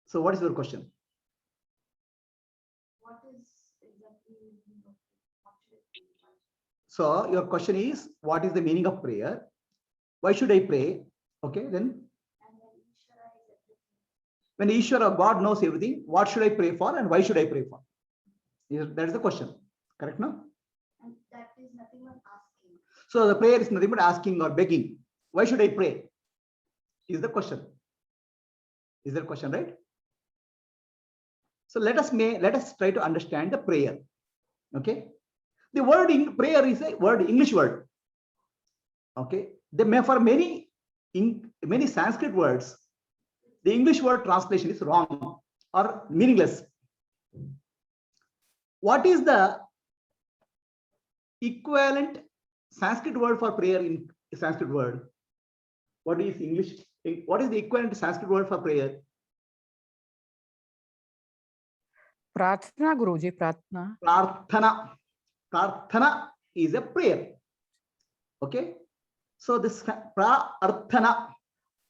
So what is your question? What is exactly the meaning of what should I pray? So your question is, what is the meaning of prayer? Why should I pray? Okay, then And then Ishvara is everything. when Ishvara, God knows everything, what should I pray for and why should I pray for? That is the question. Correct now? And that is nothing but asking. So the prayer is nothing but asking or begging. Why should I pray? Is the question. Is that question right? So let us try to understand the prayer. Okay. The word in prayer is a word, English word. Okay. They may for many Sanskrit words, the English word translation is wrong or meaningless. What is the equivalent Sanskrit word for prayer in Sanskrit word? What is English? What is the equivalent Sanskrit word for prayer? Prarthana, Guruji, Prarthana. Prarthana. Prarthana is a prayer. Okay. So this prarthana,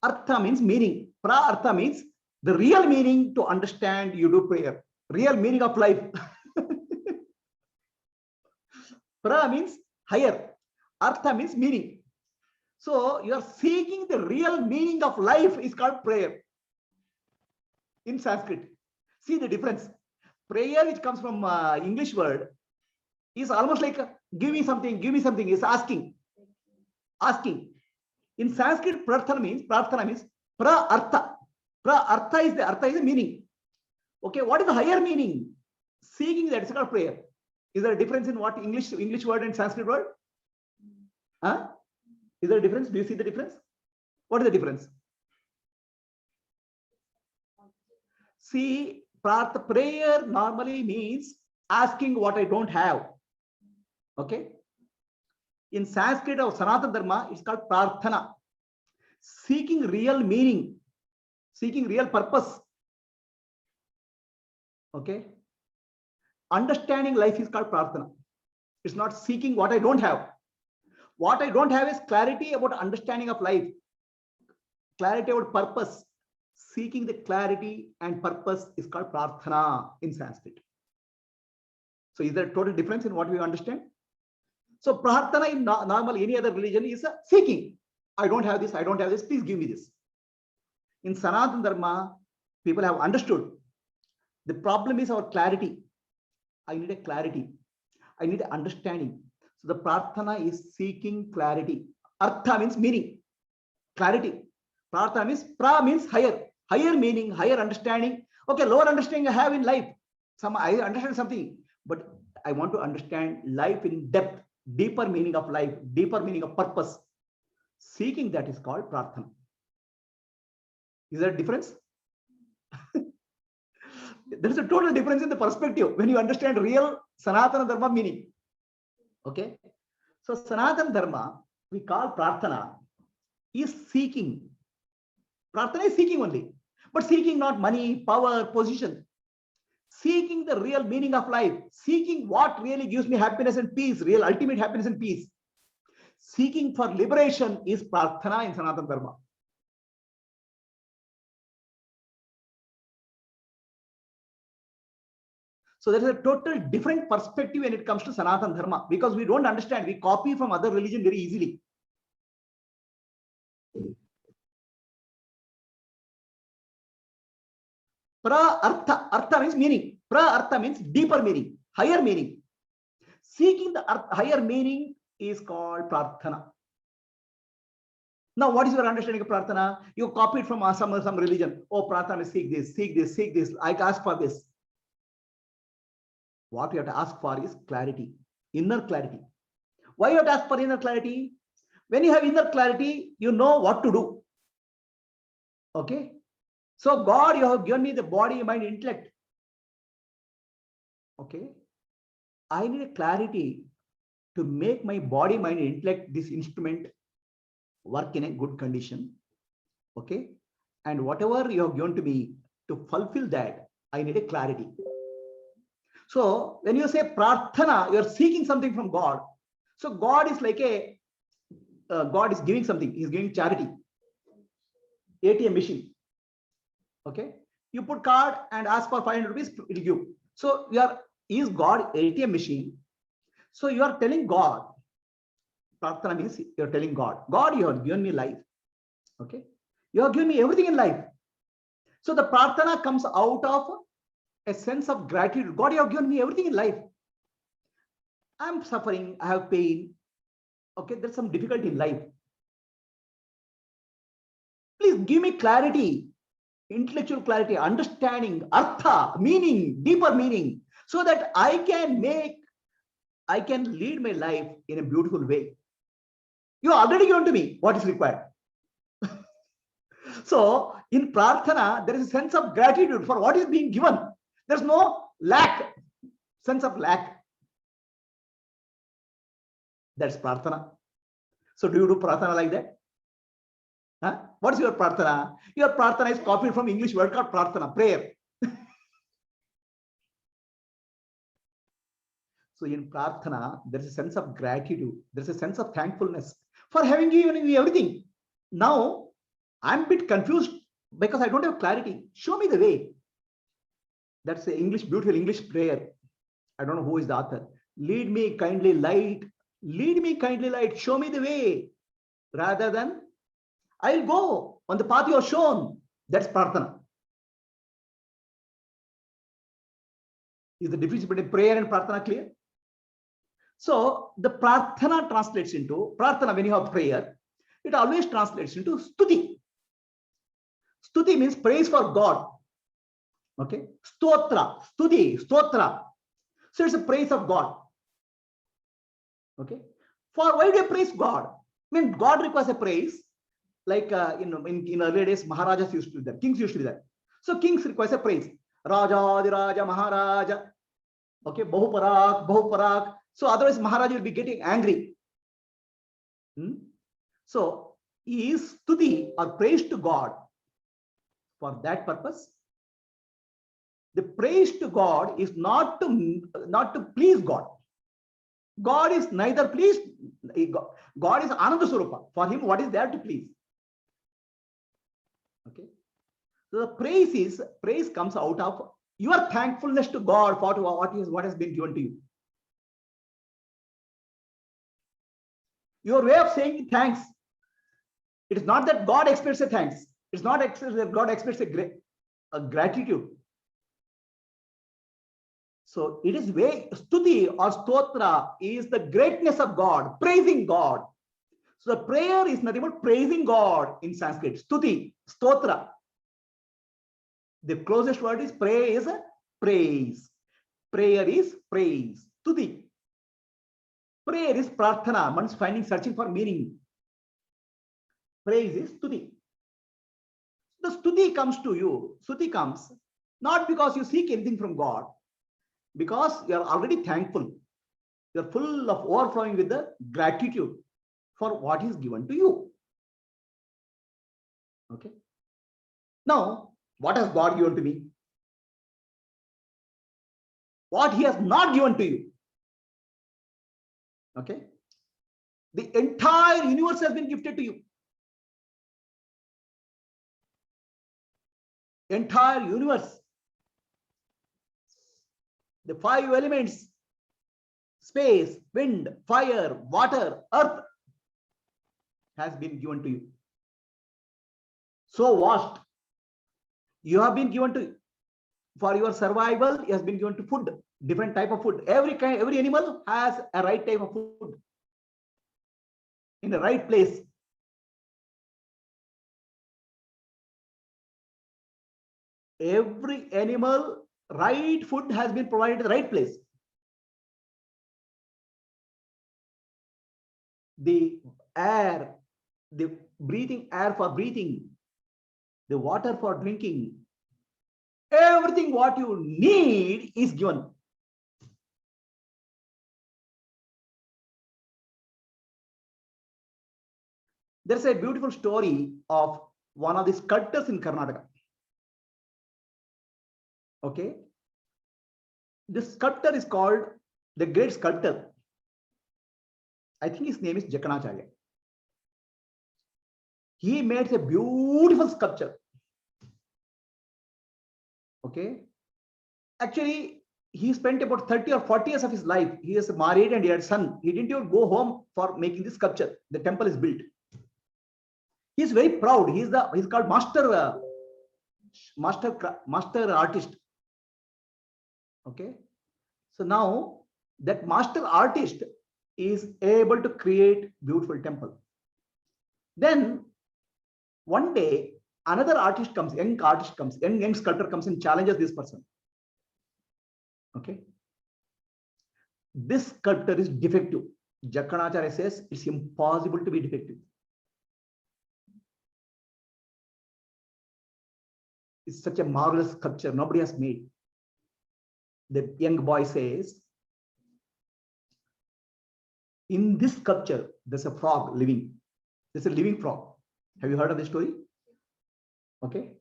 artha means meaning. Prartha means the real meaning to understand you do prayer. Real meaning of life. Pra means higher. Artha means meaning. So you are seeking the real meaning of life is called prayer in Sanskrit. See the difference. Prayer, which comes from English word, is almost like give me something, is asking. Asking. In Sanskrit, prarthana means pra-artha. Pra-artha is the meaning. Okay, what is the higher meaning? Seeking that is called prayer. Is there a difference in what English word and Sanskrit word? Huh? Is there a difference? Do you see the difference? What is the difference? See, prayer normally means asking what I don't have. Okay. In Sanskrit or Sanatana Dharma, it's called prarthana. Seeking real meaning, seeking real purpose. Okay. Understanding life is called prarthana. It's not seeking what I don't have. What I don't have is clarity about understanding of life, clarity about purpose. Seeking the clarity and purpose is called prarthana in Sanskrit. So is there a total difference in what we understand? So prarthana in normal any other religion is a seeking. I don't have this, please give me this. In Sanatana Dharma, people have understood. The problem is our clarity. I need a clarity. I need an understanding. So the prarthana is seeking clarity. Artha means meaning, clarity. Prarthana means pra means higher meaning, higher understanding. Okay, lower understanding I have in life. I understand something, but I want to understand life in depth, deeper meaning of life, deeper meaning of purpose. Seeking that is called prarthana. Is there a difference? There is a total difference in the perspective when you understand real Sanatana Dharma meaning. Okay. So Sanatana Dharma, we call prarthana, is seeking. Prarthana is seeking only, but seeking not money, power, position. Seeking the real meaning of life, seeking what really gives me happiness and peace, real ultimate happiness and peace. Seeking for liberation is prarthana in Sanatana Dharma. So there is a total different perspective when it comes to Sanatana Dharma, because we don't understand, we copy from other religion very easily. Artha means meaning. Artha means deeper meaning, higher meaning. Seeking the higher meaning is called prarthana. Now, what is your understanding of prarthana? You copied from some religion. Oh, prarthana is seek this. I ask for this. What you have to ask for is clarity, inner clarity. Why you have to ask for inner clarity? When you have inner clarity, you know what to do. Okay. So God, you have given me the body, mind, intellect. Okay. I need a clarity to make my body, mind, intellect, this instrument work in a good condition. Okay. And whatever you have given to me to fulfill that, I need a clarity. So when you say prarthana, you are seeking something from God. So God is like God is giving something. He's giving charity. ATM machine. Okay. You put card and ask for 500 rupees, it will give. So is God ATM machine? So you are telling God, prarthana means you're telling God, God, you have given me life. Okay. You have given me everything in life. So the prarthana comes out of a sense of gratitude. God, you have given me everything in life. I'm suffering, I have pain. Okay, there's some difficulty in life. Please give me clarity, intellectual clarity, understanding, artha, meaning, deeper meaning, so that I can lead my life in a beautiful way. You already given to me what is required. So in prarthana, there is a sense of gratitude for what is being given. There's no lack, sense of lack. That's prarthana. So do you do prarthana like that? Huh? What is your prarthana? Your prarthana is copied from English word called prarthana, prayer. So in prarthana, there is a sense of gratitude. There's a sense of thankfulness for having given me everything. Now, I'm a bit confused because I don't have clarity. Show me the way. That's the beautiful English prayer. I don't know who is the author. Lead me kindly light. Lead me kindly light. Show me the way. Rather than, I'll go on the path you have shown. That's prarthana. Is the difference between prayer and prarthana clear? So the prarthana translates into, prarthana when you have prayer, it always translates into stuti. Stuti means praise for God. Okay. Stotra, stuti, stotra. So it's a praise of God. Okay. For why do you praise God? I mean, God requires a praise. Like in earlier days, Maharajas used to do that. Kings used to do that. So kings requires a praise. Raja, Adiraja, Maharaja. Okay. Bahuparak, Bahuparak. So otherwise Maharaja will be getting angry. So he is stuti or praise to God. For that purpose, the praise to God is not to please God. God is neither pleased. God is Ananda Swarupa. For him, what is there to please? Okay. So the praise comes out of your thankfulness to God for what has been given to you. Your way of saying thanks. It is not that God expects a thanks. It's not that God expects a gratitude. So it is way, stuti or stotra is the greatness of God, praising God. So the prayer is nothing but praising God in Sanskrit. Stuti, stotra. The closest word is praise. Prayer is praise. Stuti. Prayer is prarthana, one's searching for meaning. Praise is stuti. The stuti comes to you. Stuti comes not because you seek anything from God, because you are already thankful. You are full of overflowing with the gratitude for what is given to you. Okay. Now, what has God given to me? What he has not given to you? Okay. The entire universe has been gifted to you. Entire universe. The 5 elements, space, wind, fire, water, earth, has been given to you. So vast. You have been given to, for your survival, it has been given to food, different type of food. Every animal has a right type of food in the right place. Every animal, right food has been provided in the right place. The air, the breathing air for breathing, the water for drinking, everything what you need is given. There's a beautiful story of one of the sculptors in Karnataka. Okay. This sculptor is called the great sculptor. I think his name is Jakanacharya. He made a beautiful sculpture. Okay. Actually, he spent about 30 or 40 years of his life. He is married and he had a son. He didn't even go home for making this sculpture. The temple is built. He is very proud. He's called master artist. Okay. So now that master artist is able to create beautiful temple. Then one day another artist comes, young sculptor comes and challenges this person. Okay. This sculptor is defective. Jakkanacharya says it's impossible to be defective. It's such a marvelous sculpture, nobody has made. The young boy says, in this sculpture, there's a frog living. There's a living frog. Have you heard of this story? Okay.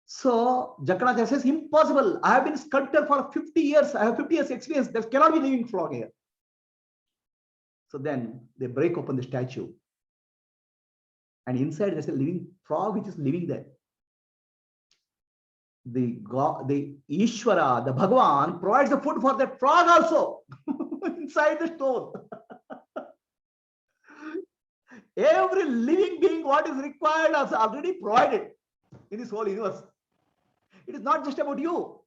So Jakkanacharya says, impossible. I have been sculptor for 50 years. I have 50 years experience. There cannot be living frog here. So then they break open the statue. And inside there's a living frog which is living there. The God, the Ishvara, the Bhagavan provides the food for that frog also inside the stone. Every living being, what is required is already provided in this whole universe. It is not just about you.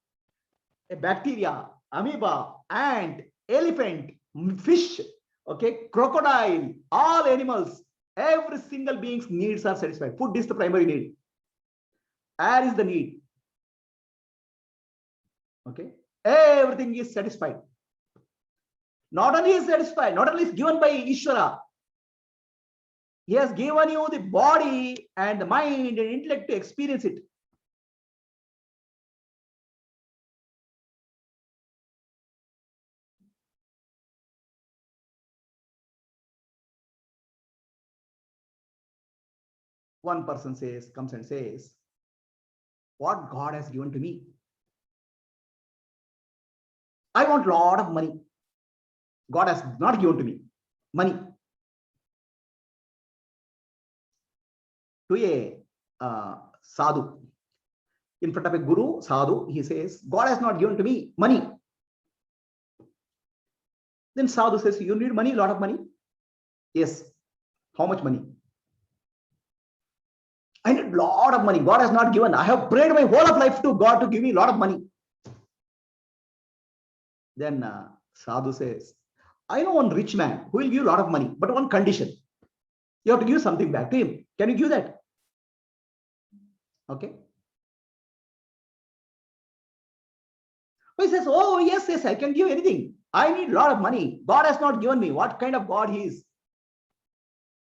A bacteria, amoeba, ant, elephant, fish, okay, crocodile, all animals, every single being's needs are satisfied. Food is the primary need. Air is the need. Okay, everything is satisfied. Not only is satisfied, not only is given by Ishvara, he has given you the body and the mind and intellect to experience it. One person comes and says, what God has given to me? I want a lot of money. God has not given to me money. To a sadhu, in front of a guru, sadhu, he says, God has not given to me money. Then sadhu says, you need money, a lot of money? Yes. How much money? I need a lot of money. God has not given. I have prayed my whole of life to God to give me a lot of money. Then sadhu says, I know one rich man who will give you a lot of money, but one condition. You have to give something back to him. Can you give that? Okay. He says, oh, yes, I can give anything. I need a lot of money. God has not given me. What kind of God he is?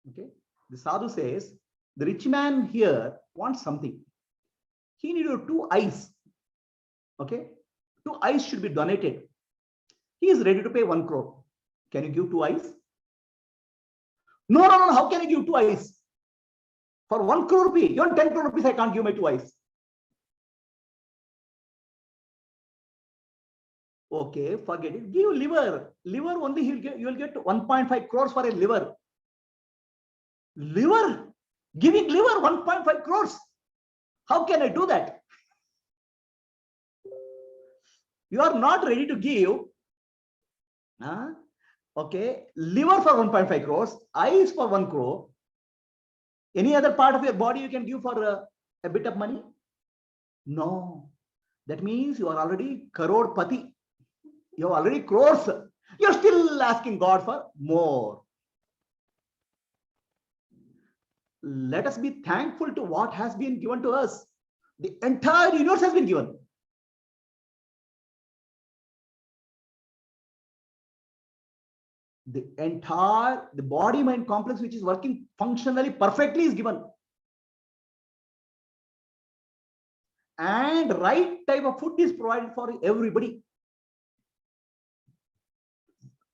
Okay. The sadhu says, the rich man here wants something. He needed 2 eyes. Okay. 2 eyes should be donated. He is ready to pay 1 crore. Can you give 2 eyes? No. How can I give 2 eyes? For 1 crore rupee, even 10 crore rupees, I can't give my 2 eyes. Okay, forget it. Give liver. Liver only you will get 1.5 crores for a liver. Liver? Giving liver 1.5 crores. How can I do that? You are not ready to give. Okay, liver for 1.5 crores, eyes for 1 crore. Any other part of your body you can give for a bit of money? No. That means you are already crorepati. You have already crores. You're still asking God for more. Let us be thankful to what has been given to us. The entire universe has been given. The body mind complex, which is working functionally perfectly, is given. And right type of food is provided for everybody.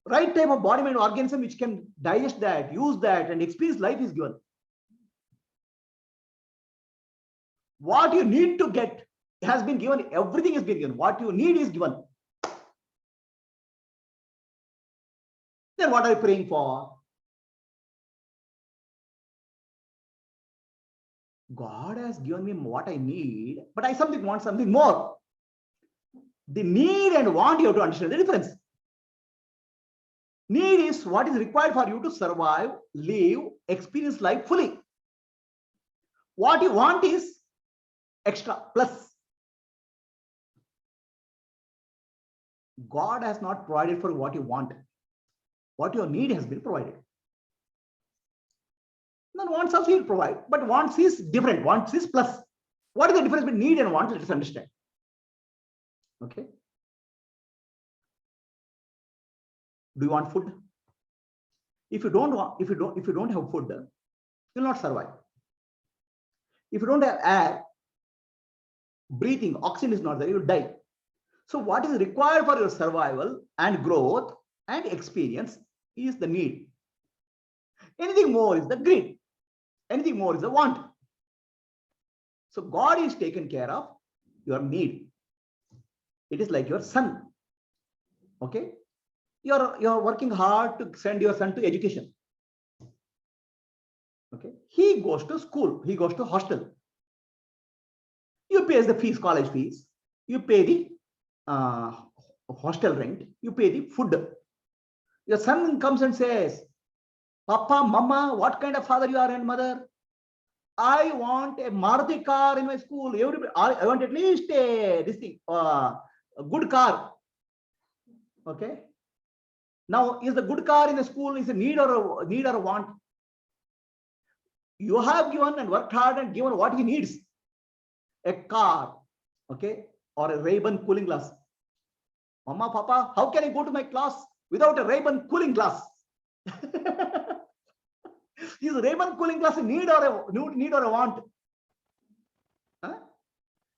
Right type of body mind organism which can digest that, use that, and experience life is given. What you need to get has been given. Everything has been given. What you need is given. Then what are you praying for? God has given me what I need, but I want something more. The need and want, you have to understand the difference. Need is what is required for you to survive, live, experience life fully. What you want is extra, plus. God has not provided for what you want. What your need has been provided. Then wants also will provide, but wants is different. Wants is plus. What is the difference between need and want? Let's understand. Okay. Do you want food? If you don't have food, you will not survive. If you don't have air, breathing, oxygen is not there, you will die. So what is required for your survival and growth and experience is the need. Anything more is the greed. Anything more is the want. So God is taken care of your need. It is like your son. Okay. You're working hard to send your son to education. Okay. He goes to school. He goes to hostel. You pay the fees, college fees. You pay the hostel rent. You pay the food. Your son comes and says, Papa, Mama, what kind of father you are and mother? I want a Maruti car in my school. I want at least a good car. Okay. Now, is the good car in the school is a need or a want? You have given and worked hard and given what he needs. A car, okay, or a Ray-Ban cooling glass. Mama, Papa, how can I go to my class without a Ray-Ban cooling glass? Is Ray-Ban cooling glass a need or a want? Huh?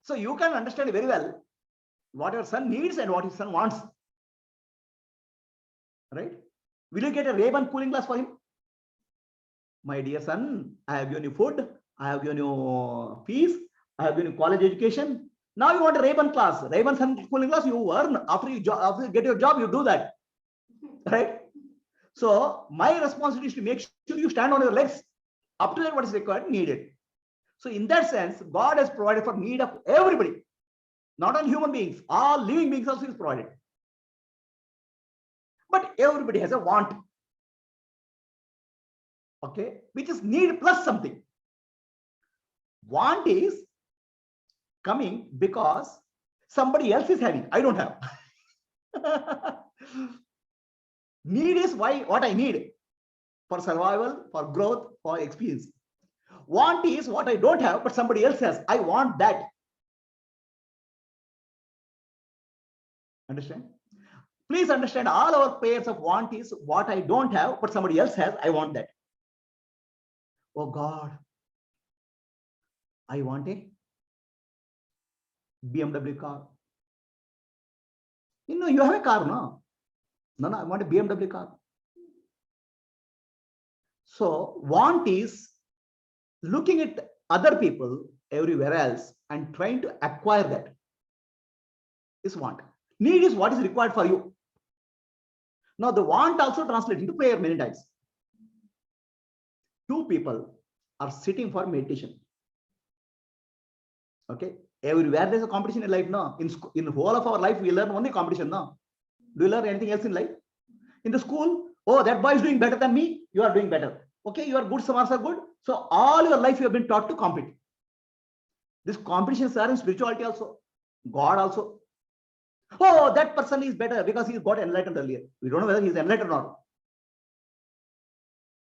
So you can understand very well what your son needs and what his son wants. Right? Will you get a Ray-Ban cooling glass for him? My dear son, I have given you food, I have given you fees, I have given you college education. Now you want a Ray-Ban class, Ray-Ban cooling glass. You earn after you get your job. You do that, right? So my responsibility is to make sure you stand on your legs. Up to that, what is required, needed. So in that sense, God has provided for need of everybody, not only human beings. All living beings also is provided. But everybody has a want. Okay, which is need plus something. Want is coming because somebody else is having. I don't have. Need is what I need for survival, for growth, for experience. Want is what I don't have, but somebody else has. I want that. Understand? Please understand, all our pairs of want is what I don't have, but somebody else has. I want that. Oh God, I want a BMW car. You have a car, no? No, I want a BMW car. So want is looking at other people everywhere else and trying to acquire that. Is want. Need is what is required for you. Now the want also translates into prayer many times. Two people are sitting for meditation. Okay. Everywhere there's a competition in life, no? In the whole of our life, we learn only competition, no? Do you learn anything else in life? In the school, oh, that boy is doing better than me, you are doing better. Okay, you are good, some are good. So all your life you have been taught to compete. This competitions are in spirituality also, God also. Oh, that person is better because he got enlightened earlier. We don't know whether he's enlightened or not.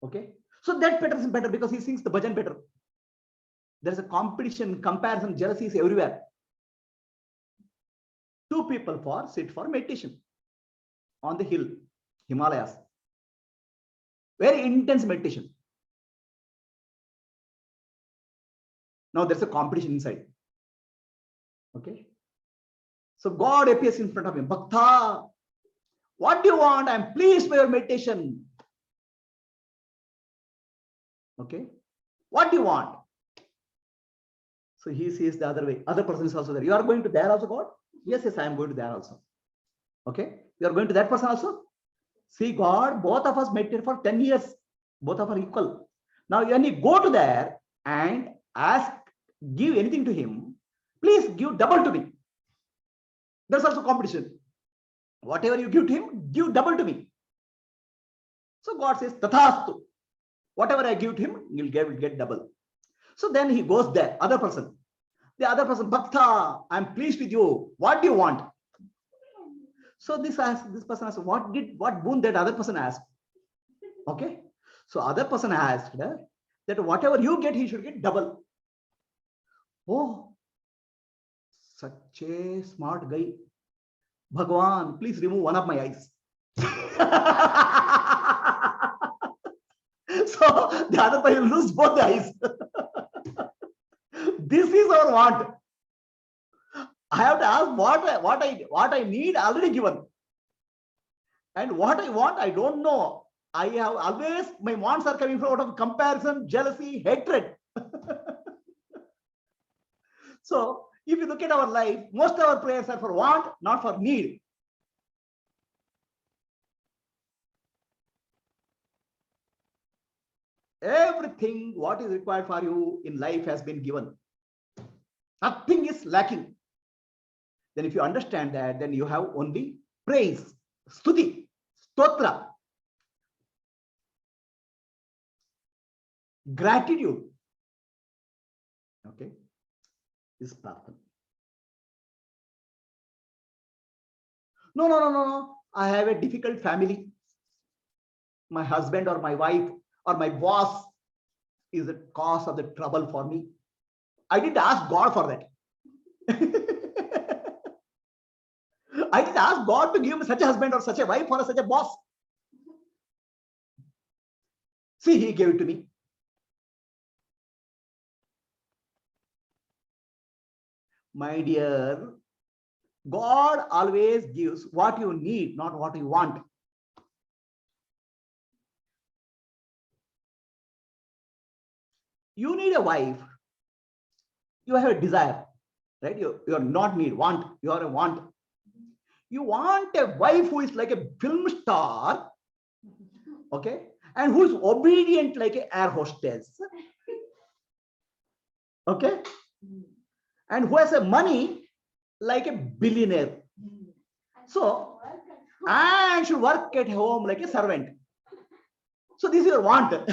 Okay, so that person is better because he sings the bhajan better. There's a competition, comparison, jealousy is everywhere. Two people sit for meditation on the hill, Himalayas. Very intense meditation. Now there's a competition inside. Okay. So God appears in front of him. Bhakta, what do you want? I'm pleased by your meditation. Okay. What do you want? So he sees the other way. Other person is also there. You are going to there also, God? Yes, I am going to there also. Okay. You are going to that person also? See, God, both of us meditated for 10 years. Both of us are equal. Now, when you go to there and give anything to him, please give double to me. There's also competition. Whatever you give to him, give double to me. So God says, Tathastu. Whatever I give to him, you'll get double. So then he goes there, other person. The other person, Bhakta, I'm pleased with you. What do you want? So this person asked, what boon that other person asked? Okay. So other person asked that whatever you get, he should get double. Oh, such a smart guy. Bhagwan, please remove one of my eyes. So the other person lose both the eyes. This is our want. I have to ask what I need already given. And what I want, I don't know. I have always, my wants are coming from out of comparison, jealousy, hatred. So if you look at our life, most of our prayers are for want, not for need. Everything what is required for you in life has been given. Nothing is lacking. Then if you understand that, then you have only praise, stuti, stotra, gratitude. Okay, this is prarthana. No. I have a difficult family. My husband or my wife or my boss is the cause of the trouble for me. I didn't ask God for that. I didn't ask God to give me such a husband or such a wife or such a boss. See, he gave it to me. My dear, God always gives what you need, not what you want. You need a wife. You have a desire, right? You are not need, want. You are a want. You want a wife who is like a film star, okay, and who is obedient like an air hostess, okay, and who has a money like a billionaire. So, and should work at home like a servant. So this is your want.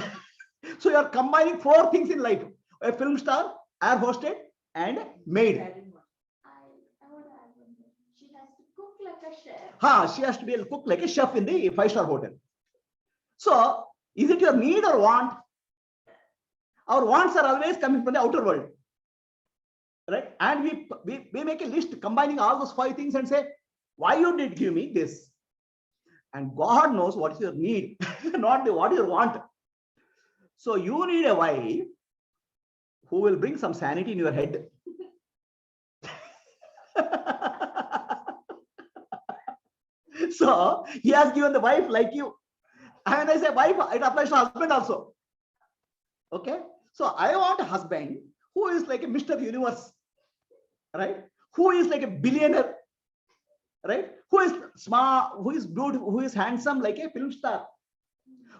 So you are combining 4 things in life: a film star, air hostess, and maid. I want to add one more. She has to cook like a chef. She has to be able to cook like a chef in the 5-star hotel. So, is it your need or want? Our wants are always coming from the outer world, right? And we make a list combining all those 5 things and say, why you did give me this? And God knows what is your need, not what you want. So you need a wife who will bring some sanity in your head. So he has given the wife like you. And I say wife, it applies to husband also. Okay. So I want a husband who is like a Mr. Universe, right? Who is like a billionaire, right? Who is smart, who is beautiful, who is handsome like a film star,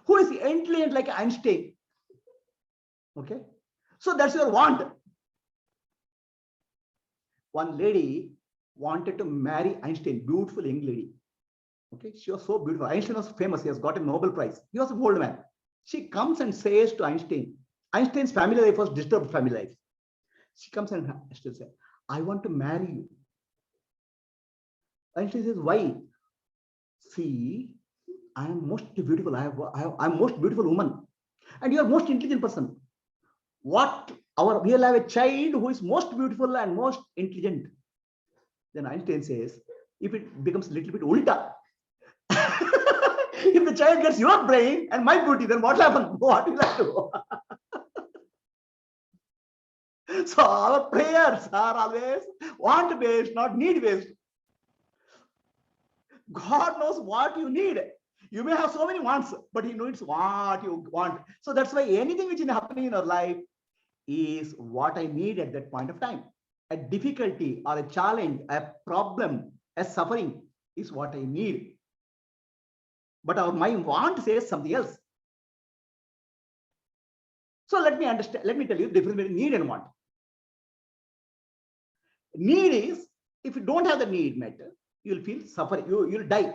who is intelligent like Einstein. Okay. So that's your want. One lady wanted to marry Einstein, beautiful young lady. Okay, she was so beautiful. Einstein was famous. He has got a Nobel Prize. He was an old man. She comes and says to Einstein, Einstein's family life was disturbed family life. She comes and Einstein says, I want to marry you. Einstein says, why? See, I am most beautiful. I'm most beautiful woman. And you are most intelligent person. We'll have a child who is most beautiful and most intelligent. Then Einstein says, if it becomes a little bit ulta, if the child gets your brain and my beauty, then what happens? What will I do? So our prayers are always want-based, not need-based. God knows what you need. You may have so many wants, but he knows what you want. So that's why anything which is happening in our life is what I need at that point of time. A difficulty or a challenge, a problem, a suffering is what I need. But our mind want says something else. So let me tell you the difference between need and want. Need if you don't have the need met, you will feel suffering. You'll die,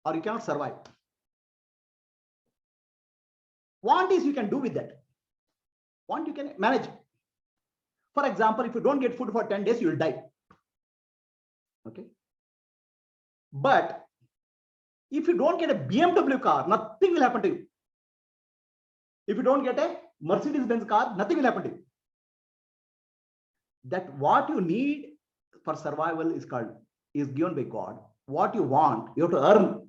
or you cannot survive. Want is you can do with that. Want you can manage. For example, if you don't get food for 10 days, you will die. Okay. But if you don't get a BMW car, nothing will happen to you. If you don't get a Mercedes-Benz car, nothing will happen to you. That what you need for survival is given by God. What you want, you have to earn.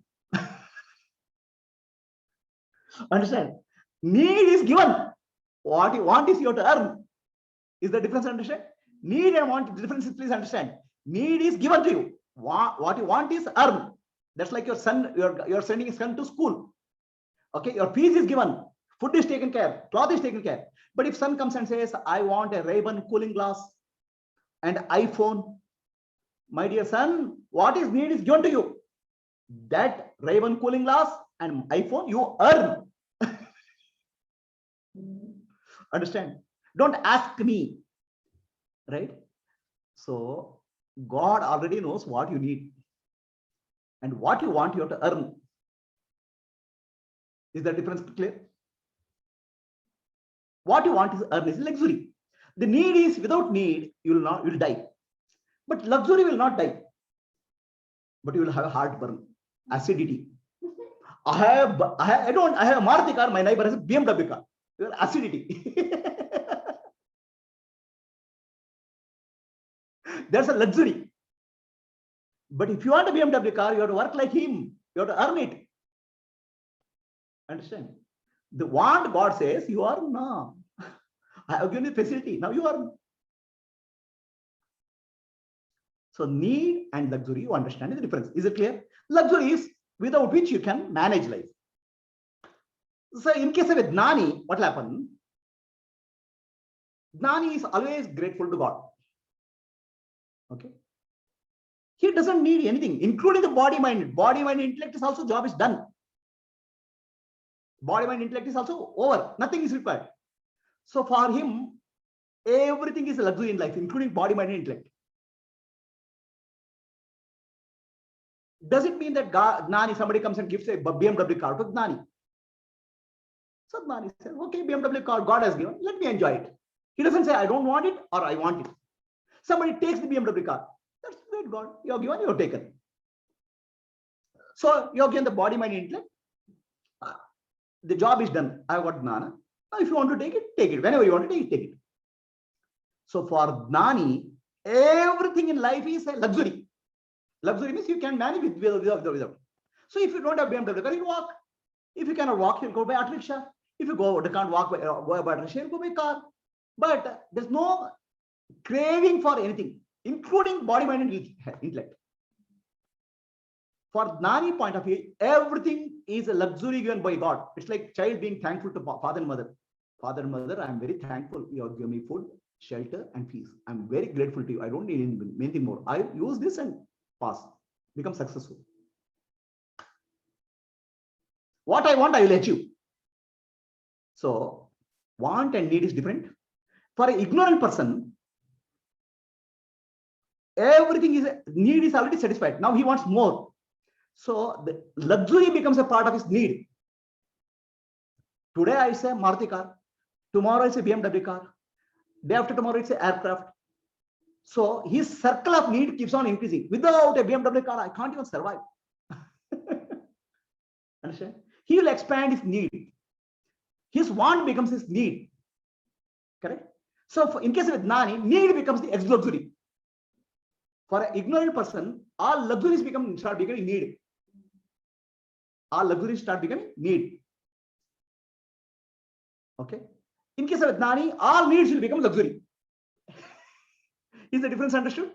Understand? Need is given. What you want is you have to earn. Is the difference understand? Need and want, the difference is please understand. Need is given to you. What you want is earn. That's like your son, you're sending a son to school. Okay, your fees is given, food is taken care, cloth is taken care. But if son comes and says, I want a Ray-Ban cooling glass and iPhone, my dear son, what is need is given to you. That Ray-Ban cooling glass and iPhone, you earn. Understand? Don't ask me, right? So God already knows what you need. And what you want, you have to earn. Is the difference clear? What you want is earn is luxury. The need is without need, you will die. But luxury will not die. But you will have a heartburn, acidity. I have a Maruti car, my neighbor has a BMW car. Your acidity. There's a luxury. But if you want a BMW car, you have to work like him. You have to earn it. Understand? The want God says, you are now. I have given you facility. Now you are. So need and luxury, you understand the difference. Is it clear? Luxury is without which you can manage life. So in case of a Gnani, what will happen? Gnani is always grateful to God. Okay. He doesn't need anything, including the body, mind. Body, mind, intellect is also job is done. Body, mind, intellect is also over. Nothing is required. So for him, everything is a luxury in life, including body, mind, and intellect. Does it mean that Gnani, somebody comes and gives a BMW car to Gnani? So Gnani says, okay, BMW car God has given, let me enjoy it. He doesn't say, I don't want it or I want it. Somebody takes the BMW car. That's great, God. You have given, you have taken. So you have given the body, mind, intellect. The job is done. I have got Gnana. Now, if you want to take it, take it. Whenever you want to take it, take it. So for Gnani, everything in life is a luxury. Luxury means you can manage without. So if you don't have BMW car, you walk. If you cannot walk, you go by auto rickshaw. If you can't walk by auto rickshaw, you go by car. But there's no craving for anything, including body, mind, and intellect. For Gnani point of view, everything is a luxury given by God. It's like child being thankful to father and mother. Father and mother, I'm very thankful. You have given me food, shelter, and peace. I'm very grateful to you. I don't need anything more. I use this and pass, become successful. What I want, I will achieve. So, want and need is different. For an ignorant person, everything is need is already satisfied. Now he wants more. So the luxury becomes a part of his need. Today I say Maruti car, tomorrow it's a BMW car, day after tomorrow it's an aircraft. So his circle of need keeps on increasing. Without a BMW car, I can't even survive. Understand? He will expand his need. His want becomes his need. Correct? So in case of Gnani, need becomes the ex-luxury. For an ignorant person, all luxuries start becoming need. All luxuries start becoming need. Okay. In case of Gnani, all needs will become luxury. Is the difference understood?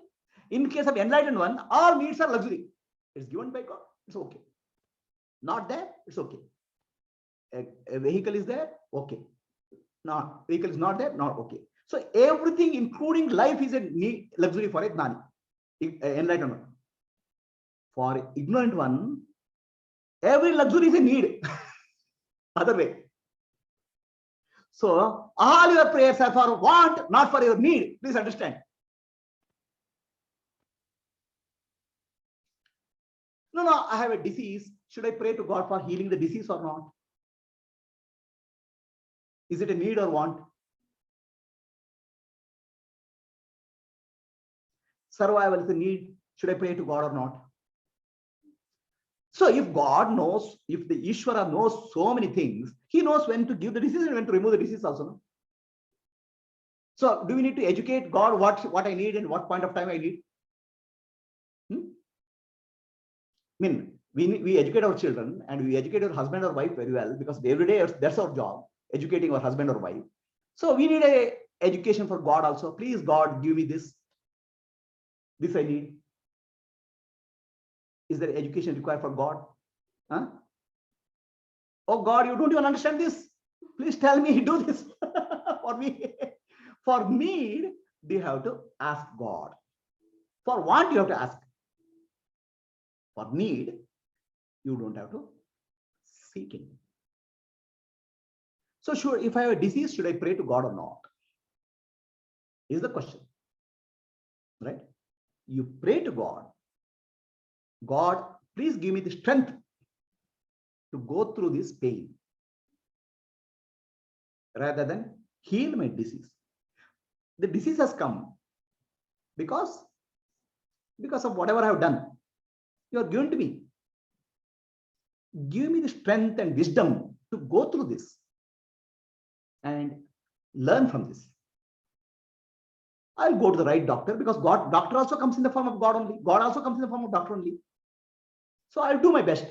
In case of enlightened one, all needs are luxury. It's given by God. It's okay. Not there. It's okay. A vehicle is there. Okay. No, vehicle is not there. Not okay. So everything, including life, is a need, luxury for a Gnani. Enlightened one. For ignorant one, every luxury is a need. Other way. So all your prayers are for want, not for your need. Please understand. No, I have a disease. Should I pray to God for healing the disease or not? Is it a need or want? Survival is a need. Should I pray to God or not? So if God knows, if the Ishvara knows so many things, he knows when to give the disease and when to remove the disease also. No? So do we need to educate God what I need and what point of time I need? I mean, we educate our children and we educate our husband or wife very well, because every day that's our job, educating our husband or wife. So we need a education for God also. Please, God, give me this. This I need. Is there education required for God? Huh? Oh God, you don't even understand this. Please tell me, do this for me. For need, you have to ask God. For want, you have to ask. For need, you don't have to seek it. So sure, if I have a disease, should I pray to God or not? Is the question. Right? You pray to God. God, please give me the strength to go through this pain, rather than heal my disease. The disease has come because of whatever I have done. You are given to me. Give me the strength and wisdom to go through this and learn from this. I'll go to the right doctor, because doctor also comes in the form of God only. God also comes in the form of doctor only. So I'll do my best.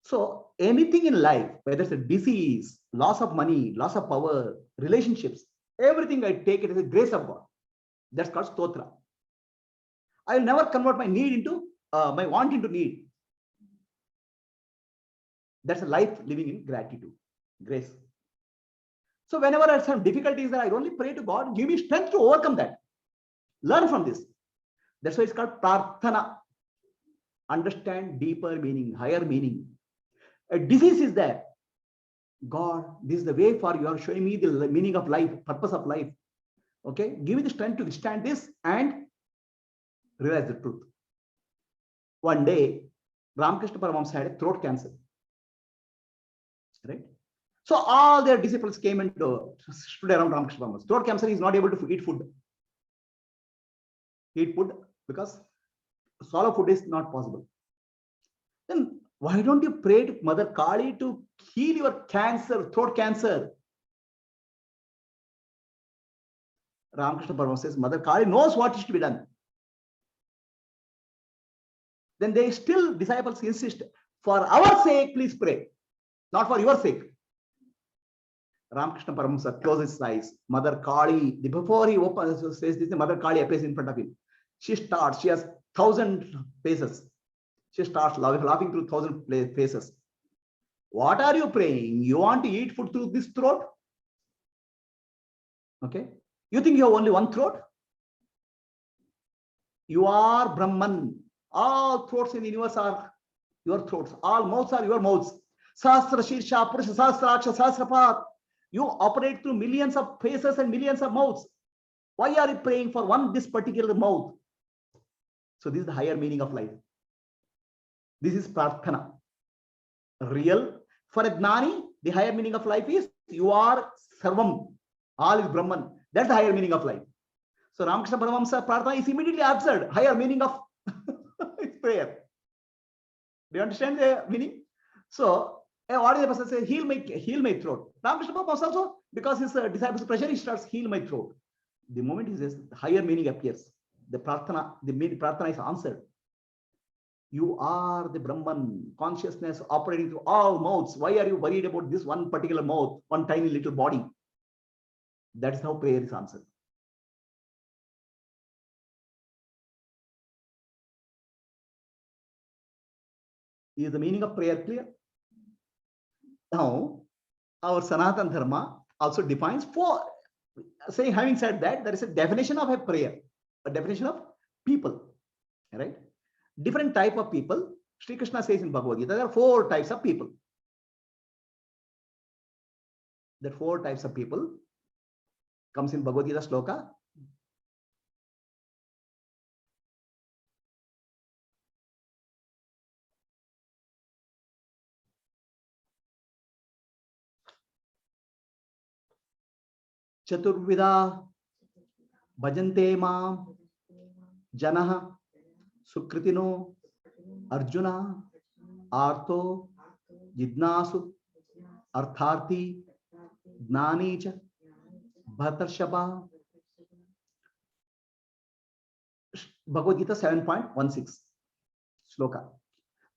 So anything in life, whether it's a disease, loss of money, loss of power, relationships, everything I take it as a grace of God. That's called stotra. I'll never convert my need into my want into need. That's a life living in gratitude, grace. So whenever I have some difficulties, I only pray to God, give me strength to overcome that. Learn from this. That's why it's called prarthana. Understand deeper meaning, higher meaning. A disease is there. God, this is the way for you are showing me the meaning of life, purpose of life. Okay, give me the strength to withstand this and realize the truth. One day, Ramakrishna Paramahamsa had a throat cancer. Right? So all their disciples came and stood around Ramakrishna Paramahamsa. Throat cancer is not able to eat food. Eat food because swallow food is not possible. Then why don't you pray to Mother Kali to heal your cancer, throat cancer? Ramakrishna Paramahamsa says, Mother Kali knows what is to be done. Then they still, disciples insist, for our sake, please pray. Not for your sake. Ramakrishna Paramahamsa closes his eyes. Mother Kali, before he opens, says this, Mother Kali appears in front of him. She starts, she has 1,000 faces. She starts laughing through 1,000 faces. What are you praying? You want to eat food through this throat? Okay. You think you have only one throat? You are Brahman. All throats in the universe are your throats. All mouths are your mouths. Sahasra Shirsha, Purusha, Sahasraksha, Sahasrapat. You operate through millions of faces and millions of mouths. Why are you praying for this particular mouth? So this is the higher meaning of life. This is prarthana. Real. For a gnani, the higher meaning of life is you are sarvam. All is Brahman. That's the higher meaning of life. So Ramakrishna Paramahamsa prarthana is immediately answered. Higher meaning of prayer. Do you understand the meaning? So what is the person say? Heal my throat. Ramakrishna Paramahamsa also, because his disciples pressure, he starts heal my throat. The moment he says, the higher meaning appears. The prarthana is answered. You are the Brahman consciousness operating through all mouths. Why are you worried about this one particular mouth, one tiny little body? That is how prayer is answered. Is the meaning of prayer clear? Now, our Sanatana Dharma also defines having said that, there is a definition of a prayer, a definition of people, right? Different type of people. Sri Krishna says in Bhagavad Gita, there are 4 types of people. There are 4 types of people. Comes in Bhagavad Gita sloka. Chaturvida bhajante mam janah sukritino Arjuna artho jidnasu artharthi gnani cha bhatarshaba. Bhagavad Gita 7.16 sloka.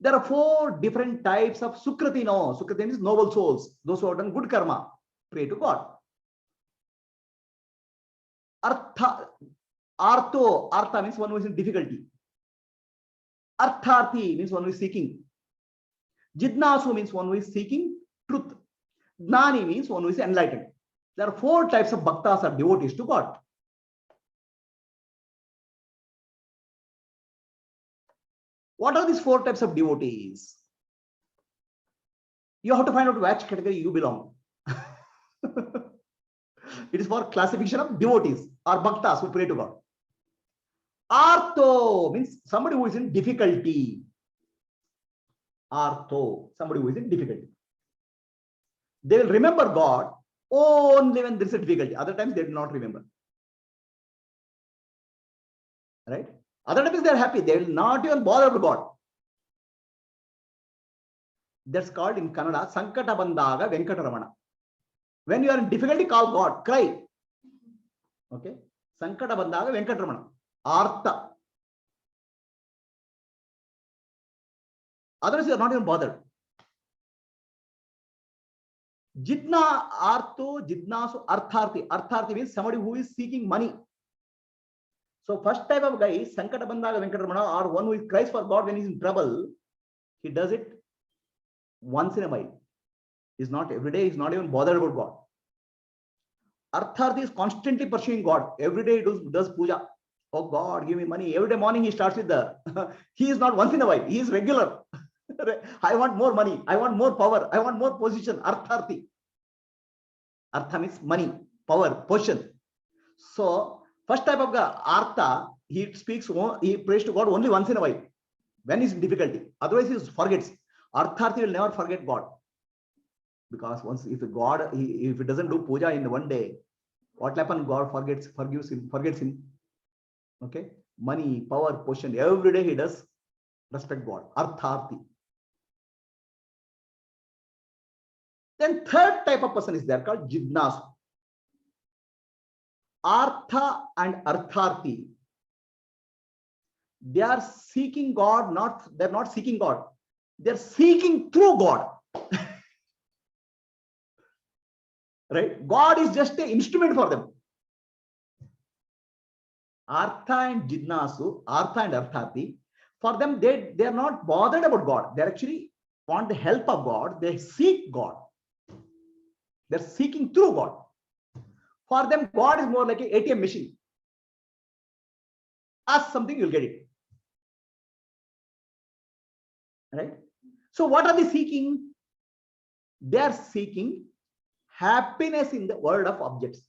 There are 4 different types of sukritino. Sukritino is noble souls, those who have done good karma, pray to God. Artha means one who is in difficulty. Artharthi means one who is seeking. Jidnasu means one who is seeking truth. Gnani means one who is enlightened. There are 4 types of bhaktas or devotees to God. What are these 4 types of devotees? You have to find out which category you belong. It is for classification of devotees or bhaktas who pray to God. Artho means somebody who is in difficulty. Artho, somebody who is in difficulty. They will remember God only when there is a difficulty. Other times they do not remember. Right? Other times they are happy. They will not even bother with God. That's called in Kannada, Sankata Bandaga Venkataramana. When you are in difficulty, call God, cry. Okay? Sankata Bandaga Venkataramana. Artha. Otherwise, you are not even bothered. Jidna Artho Jidnasu Artharthi. Artharthi means somebody who is seeking money. So first type of guy is Sankata Bandaga Venkataramana, or one who cries for God when he is in trouble. He does it once in a while. He's not every day, he's not even bothered about God. Artharthi is constantly pursuing God. Every day he does puja. Oh God, give me money. Every day morning he starts with the, he is not once in a while, he is regular. I want more money, I want more power, I want more position. Artharthi. Artha means money, power, position. So first type of guy, Artha, he prays to God only once in a while when he's in difficulty. Otherwise he forgets. Artharthi will never forget God. Because once if he doesn't do puja in one day, what will happen? God forgets him. Okay? Money, power, position, every day he does respect God. Artharthi. Then third type of person is there called Jidnasu. Artha and Artharthi. They are seeking God, they're not seeking God. They're seeking through God. Right? God is just an instrument for them. Artha and Jidnasu, Artha and Artharthi, for them, they are not bothered about God. They actually want the help of God. They seek God. They're seeking through God. For them, God is more like an ATM machine. Ask something, you'll get it. Right? So what are they seeking? They are seeking happiness in the world of objects.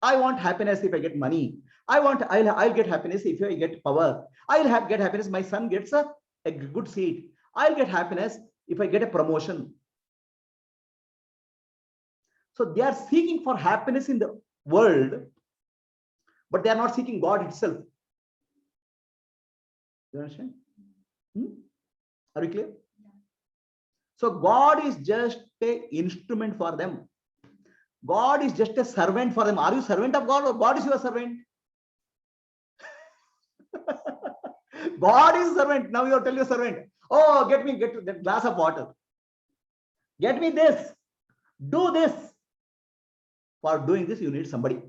I want happiness if I get money. I'll get happiness if I get power. Get happiness. My son gets a good seat. I'll get happiness if I get a promotion. So they are seeking for happiness in the world, but they are not seeking God itself. You understand? Are we clear? So God is just an instrument for them. God is just a servant for them. Are you servant of God or God is your servant? God is servant. Now you are telling your servant, oh, get that glass of water. Get me this. Do this. For doing this, you need somebody.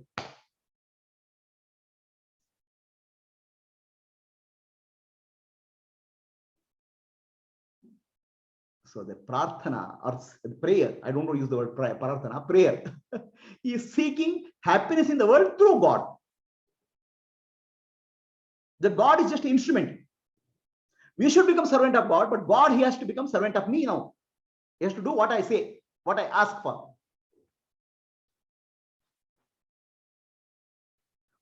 So the prarthana or prayer, I don't want to use the word prarthana, prayer, is seeking happiness in the world through God. The God is just an instrument. We should become servant of God, but God, he has to become servant of me now. He has to do what I say, what I ask for.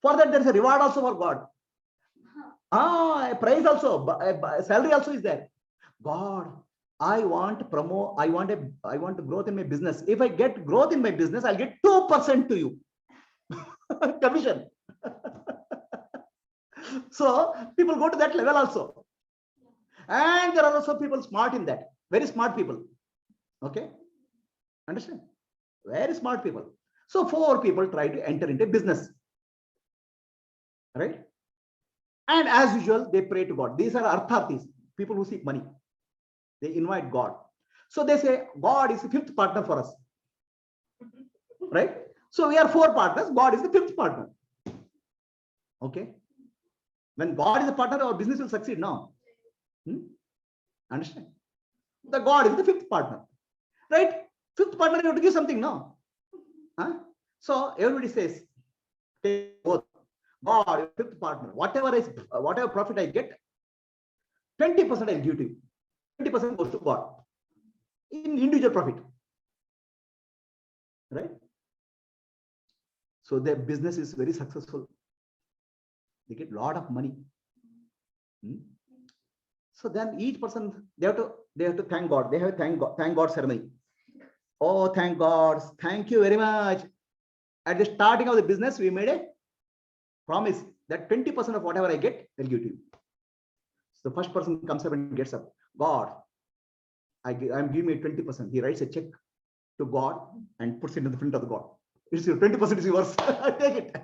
For that, there is a reward also for God. A prize also, a salary also is there. God, I want growth in my business. If I get growth in my business, I'll get 2% to you. Commission. So people go to that level also. And there are also people smart in that. Very smart people. Okay. Understand? Very smart people. So 4 people try to enter into business. Right? And as usual, they pray to God. These are arthatis, people who seek money. They invite God. So they say, God is the 5th partner for us. Right? So we are 4 partners. God is the 5th partner. Okay? When God is a partner, our business will succeed now. Understand? The God is the 5th partner. Right? 5th partner, you have to give something now. Huh? So everybody says, take both. God, 5th partner. Whatever profit I get, 20% I'll give to you. 20% goes to God in individual profit. Right? So their business is very successful. They get a lot of money. So then each person, they have to thank God. They have a thank God ceremony. Oh, thank God. Thank you very much. At the starting of the business, we made a promise that 20% of whatever I get, I'll give to you. So the first person comes up and gets up. God, I'm giving me 20%. He writes a check to God and puts it in the front of the God. It's your 20% is yours. Take it.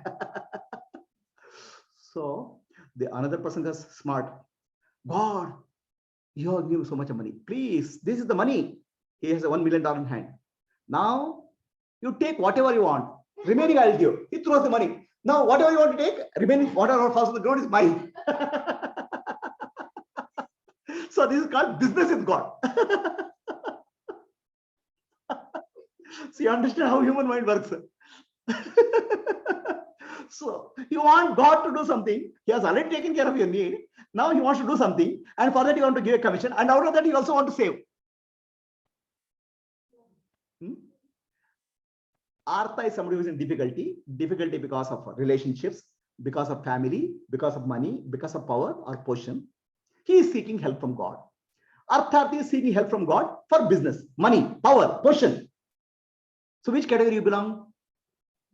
So the another person is smart. God, you have given so much money. Please, this is the money. He has a $1 million in hand. Now you take whatever you want. Remaining I'll give. He throws the money. Now whatever you want to take, remaining whatever falls on the ground is mine. So this is called business with God. So you understand how human mind works. So you want God to do something. He has already taken care of your need. Now he wants to do something. And for that you want to give a commission. And out of that you also want to save. Artha is somebody who is in difficulty. Difficulty because of relationships, because of family, because of money, because of power or position. He is seeking help from God. Artharthi is seeking help from God for business, money, power, position. So which category you belong?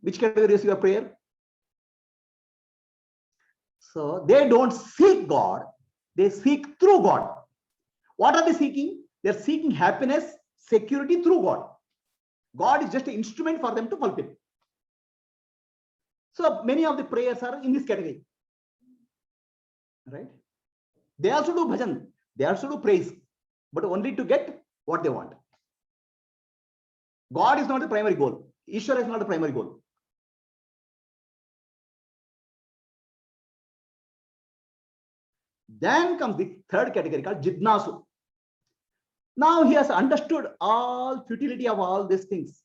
Which category is your prayer? So they don't seek God, they seek through God. What are they seeking? They're seeking happiness, security through God. God is just an instrument for them to fulfill. So many of the prayers are in this category. Right? They also do bhajan, they also do praise, but only to get what they want. God is not the primary goal. Ishvara is not the primary goal. Then comes the 3rd category called Jidnasu. Now he has understood all futility of all these things.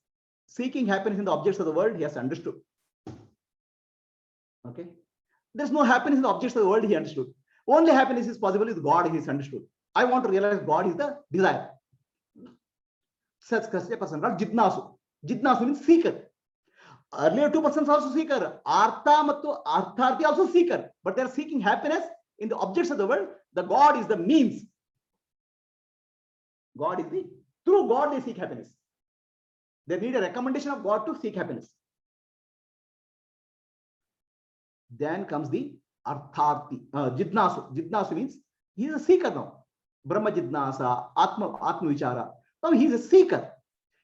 Seeking happiness in the objects of the world, he has understood. Okay. There's no happiness in the objects of the world, he understood. Only happiness is possible with God, he has understood. I want to realize God is the desire. Such a person called Jidnasu. Jidnasu means seeker. Earlier 2 persons also seeker. Artha mattu Artharthi also seeker. But they are seeking happiness in the objects of the world. The God is the means. God is the, through God they seek happiness. They need a recommendation of God to seek happiness. Then comes the Artharthi, Jidnasu. Jidnasu means he is a seeker now. Brahma Jidnasa, Atma Vichara. Now he is a seeker.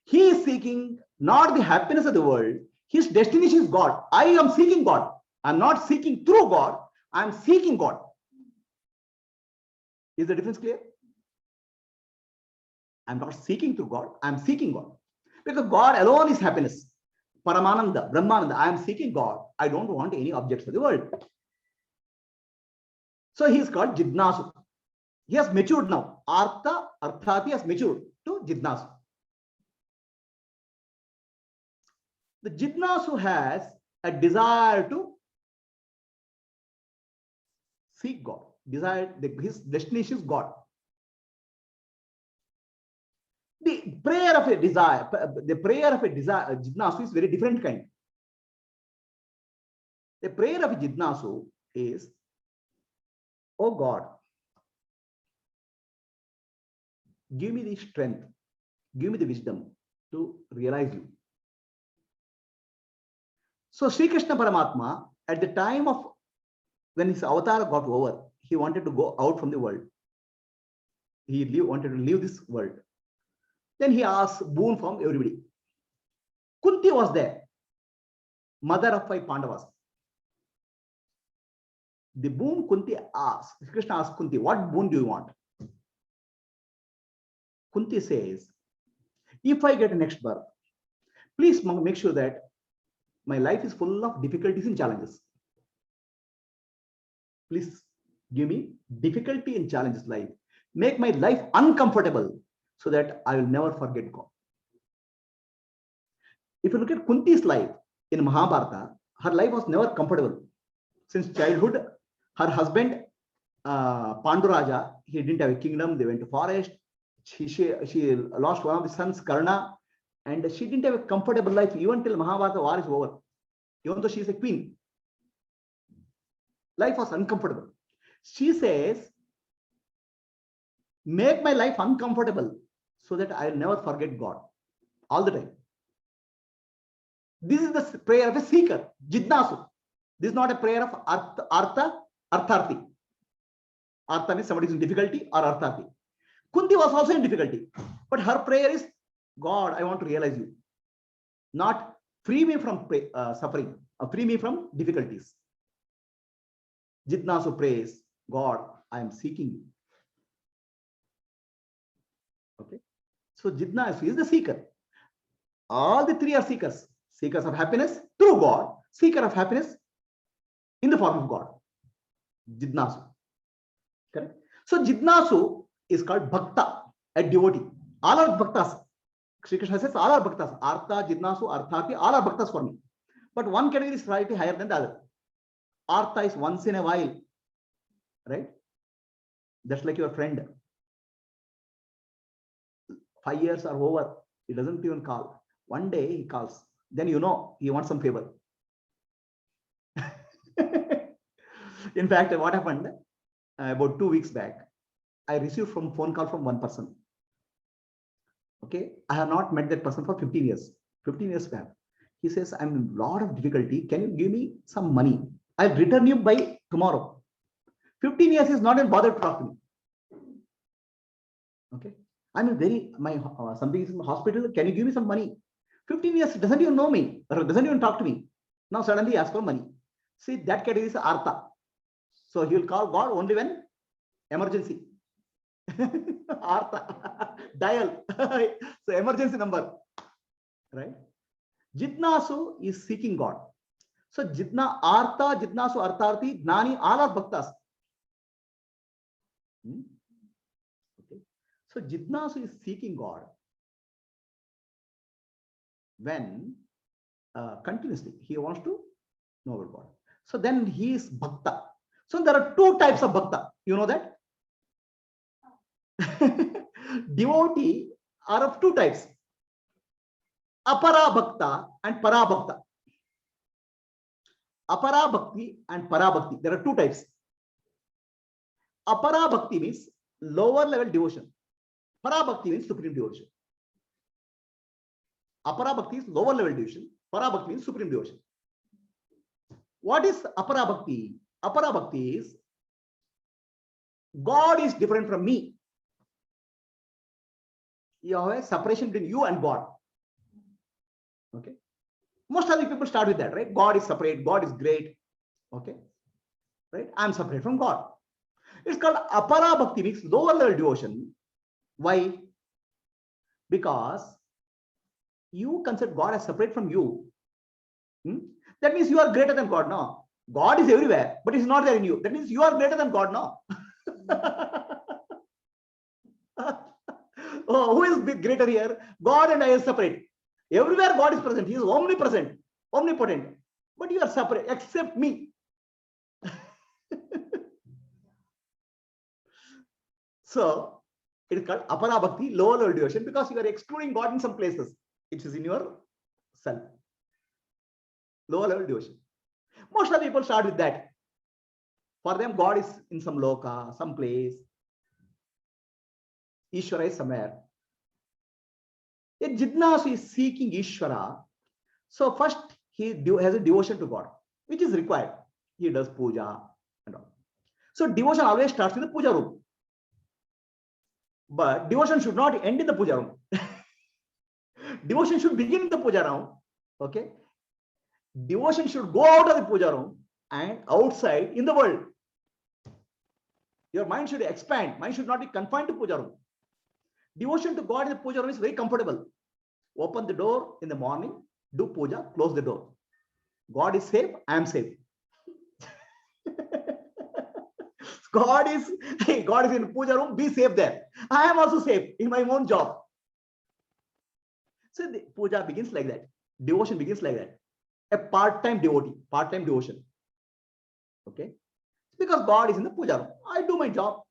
He is seeking not the happiness of the world. His destination is God. I am seeking God. I'm not seeking through God. I'm seeking God. Is the difference clear? I'm not seeking through God. I'm seeking God. Because God alone is happiness. Paramananda, Brahmananda. I am seeking God. I don't want any objects of the world. So he is called Jidnasu. He has matured now. Artharthi has matured to Jidnasu. The Jidnasu has a desire to seek God. His destination is God. The prayer of a desire, Jidnasu is very different kind. The prayer of a Jidnasu is, oh God, give me the strength, give me the wisdom to realize you. So Sri Krishna Paramatma, at the time of when his avatar got over, he wanted to go out from the world. He wanted to leave this world. Then he asked boon from everybody. Kunti was there, mother of 5 Pandavas. The boon Kunti asked, Krishna asked Kunti, what boon do you want? Kunti says, if I get a next birth, please make sure that my life is full of difficulties and challenges. Please give me difficulty and challenges life. Make my life uncomfortable so that I will never forget God. If you look at Kunti's life in Mahabharata, her life was never comfortable. Since childhood, her husband, Panduraja, he didn't have a kingdom. They went to forest. She lost one of the sons, Karna, and she didn't have a comfortable life even till Mahabharata war is over. Even though she is a queen, life was uncomfortable. She says, make my life uncomfortable so that I will never forget God all the time. This is the prayer of a seeker, Jidnasu. This is not a prayer of Artharthi. Artha means somebody is in difficulty, or Artharthi. Kunti was also in difficulty, but her prayer is, God, I want to realize you. Not free me from suffering, or free me from difficulties. Jidnasu prays, God, I am seeking you. Okay. So Jidnasu is the seeker. All the 3 are seekers. Seekers of happiness through God, seeker of happiness in the form of God. Jidnasu. Correct? So Jidnasu is called Bhakta, a devotee. All are Bhaktas. Sri Krishna says all are Bhaktas. Artha, Jidnasu, Artharthi, all are Bhaktas for me. But one category is slightly higher than the other. Artha is once in a while. Right? Just like your friend. 5 years are over. He doesn't even call. One day he calls. Then you know he wants some favor. In fact, what happened about 2 weeks back, I received phone call from one person. Okay, I have not met that person for 15 years. 15 years back, he says, I'm in a lot of difficulty. Can you give me some money? I'll return you by tomorrow. 15 years is not even bothered to talk to me. Okay, I'm something is in the hospital. Can you give me some money? 15 years doesn't even know me, or doesn't even talk to me. Now suddenly he asks for money. See, that category is Artha. So he will call God only when emergency. Artha, dial. So emergency number, right? Jidnasu is seeking God. So Artha, Jidnasu, Artharthi, Gnani, all are Bhaktas. Okay. So Jidnasu is seeking God when continuously he wants to know about God. So then he is Bhakta. So there are 2 types of Bhakta. You know that? Devotee are of 2 types. Apara Bhakta and Para Bhakta. Apara Bhakti and Para Bhakti. There are 2 types. Apara Bhakti means lower level devotion. Para Bhakti means supreme devotion. Apara Bhakti is lower level devotion. Para Bhakti means supreme devotion. What is Apara Bhakti? Apara Bhakti is God is different from me. You have a separation between you and God. Okay. Most of the people start with that, right? God is separate. God is great. Okay. Right? I'm separate from God. It's called Apara Bhakti, means lower level devotion. Why? Because you consider God as separate from you. That means you are greater than God now. God is everywhere, but He's not there in you. That means you are greater than God now. Oh, who is greater here? God and I are separate. Everywhere God is present. He is omnipresent, omnipotent. But you are separate, except me. So it is called Apara Bhakti, lower level devotion, because you are excluding God in some places. It is in your self. Lower level devotion. Most of the people start with that. For them, God is in some loka, some place. Ishvara is somewhere. A Jidnasu is seeking Ishvara. So first he has a devotion to God, which is required. He does puja and all. So devotion always starts with the puja room. But devotion should not end in the puja room. Devotion should begin in the puja room. Okay. Devotion should go out of the puja room and outside in the world. Your mind should expand. Mind should not be confined to puja room. Devotion to God in the puja room is very comfortable. Open the door in the morning, do puja, close the door. God is safe, I am safe. God is in puja room, be safe there. I am also safe in my own job. So the puja begins like that. Devotion begins like that. A part-time devotee, part-time devotion. Okay. Because God is in the puja room. I do my job.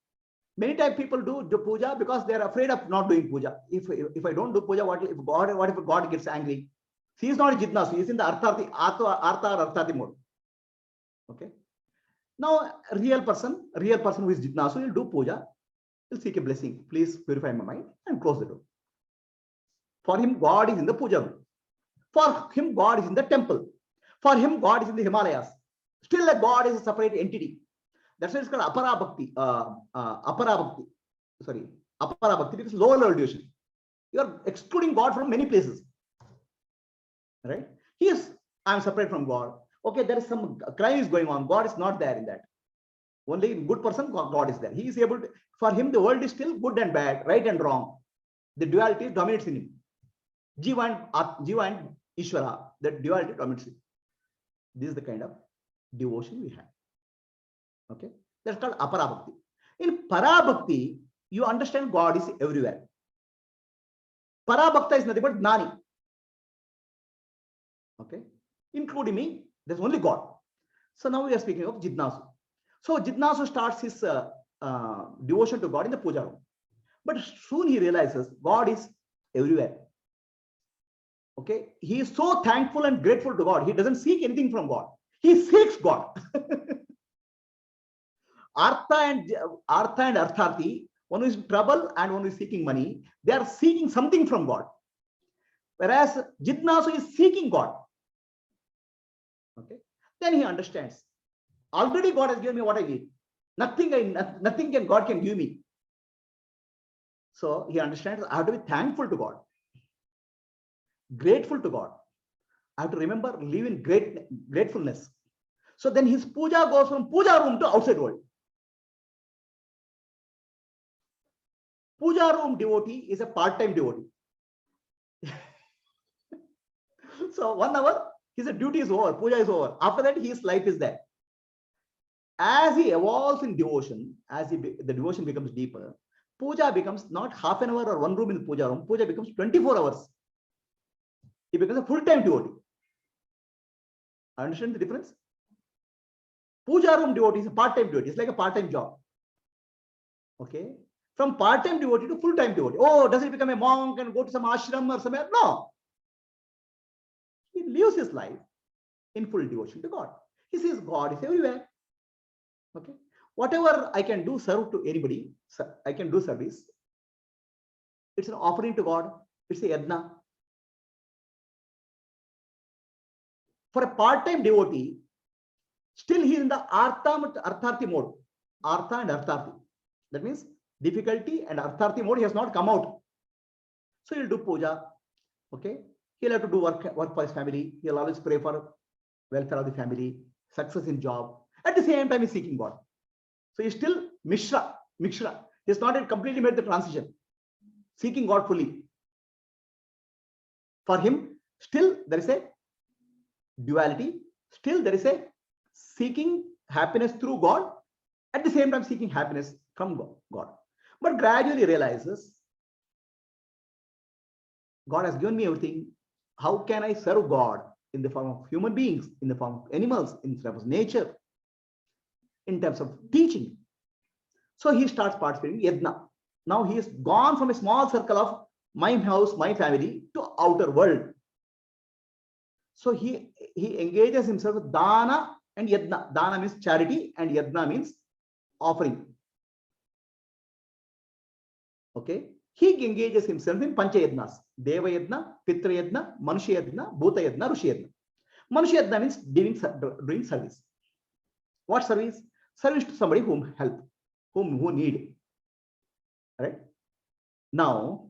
Many times people do puja because they are afraid of not doing puja. If I don't do puja, what if God gets angry? He is not Jidnasu, he is in the artha or arthati mode. Okay. Now, real person who is Jidnasu will do puja, will seek a blessing. Please purify my mind and close the door. For him, God is in the puja room. For him, God is in the temple. For him, God is in the Himalayas. Still, a God is a separate entity. That's why it's called Apara Bhakti. Apara Bhakti, because lower level devotion. You are excluding God from many places. Right? I am separate from God. Okay, there is some crime is going on. God is not there in that. Only in good person, God is there. He is able to, for him, the world is still good and bad, right and wrong. The duality dominates in him. Jiva and Ishvara, that duality dominates him. This is the kind of devotion we have. Okay, that's called Apara Bhakti. In Para Bhakti, you understand God is everywhere. Para Bhakta is nothing but Gnani. Okay, including me, there's only God. So now we are speaking of Jidnasu. So Jidnasu starts his devotion to God in the puja room. But soon he realizes God is everywhere. Okay, he is so thankful and grateful to God. He doesn't seek anything from God. He seeks God. Artha and Artharthi, one who is in trouble and one who is seeking money, they are seeking something from God. Whereas Jidnasu is seeking God. Okay, then he understands. Already God has given me what I need. Nothing God can give me. So he understands I have to be thankful to God, grateful to God. I have to remember, live in gratefulness. So then his puja goes from puja room to outside world. Puja room devotee is a part-time devotee. So 1 hour, his duty is over, puja is over. After that, his life is there. As he evolves in devotion, the devotion becomes deeper, puja becomes not half an hour or 1 room in the puja room. Puja becomes 24 hours. He becomes a full-time devotee. Understand the difference? Puja room devotee is a part-time devotee. It's like a part-time job. Okay. From part-time devotee to full-time devotee. Oh, does he become a monk and go to some ashram or somewhere? No. He lives his life in full devotion to God. He says God is everywhere. Okay. Whatever I can do, serve to anybody, I can do service. It's an offering to God. It's a yajna. For a part-time devotee, still he is in the artharthi mode. Artha and artharthi. That means difficulty and artharthi mode, he has not come out. So he'll do puja. Okay. He'll have to do work for his family. He'll always pray for welfare of the family, success in job. At the same time, he's seeking God. So he's still Mishra. He's not yet completely made the transition. Seeking God fully. For him, still there is a duality. Still there is a seeking happiness through God. At the same time, seeking happiness from God. But gradually realizes, God has given me everything. How can I serve God in the form of human beings, in the form of animals, in terms of nature, in terms of teaching? So he starts participating in yajna. Now he has gone from a small circle of my house, my family to outer world. So he engages himself with dana and yajna. Dana means charity and yajna means offering. Okay, he engages himself in Panchayadnas, Deva Yadna, Pitra Yadna, Manusha Yadna, Bhuta Yadna, Rushi Yadna. Manusha Yadna means doing service. What service? Service to somebody whom help, who need. Right? Now,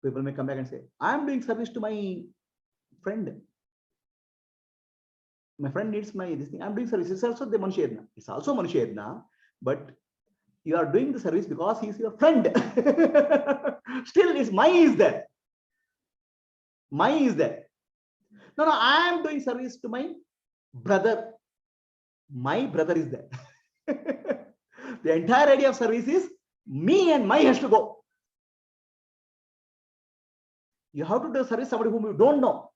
people may come back and say, I am doing service to my friend. My friend needs my this thing. I'm doing service. It's also the Manusha Yadna. It's also Manusha Yadna, but you are doing the service because he's your friend. Still, it's my is there. My is there. No, I am doing service to my brother. My brother is there. The entire idea of service is me and my has to go. You have to do service somebody whom you don't know.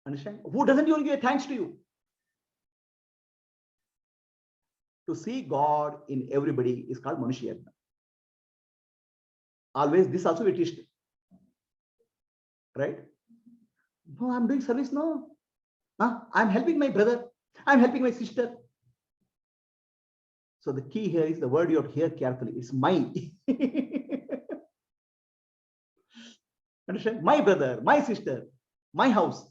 Understand? Who doesn't even give thanks to you? To see God in everybody is called Manusha Yadna. Always this also we teach. Right? No, I'm doing service. No. I'm helping my brother. I'm helping my sister. So the key here is the word you have to hear carefully. It's my. Understand? My brother, my sister, my house.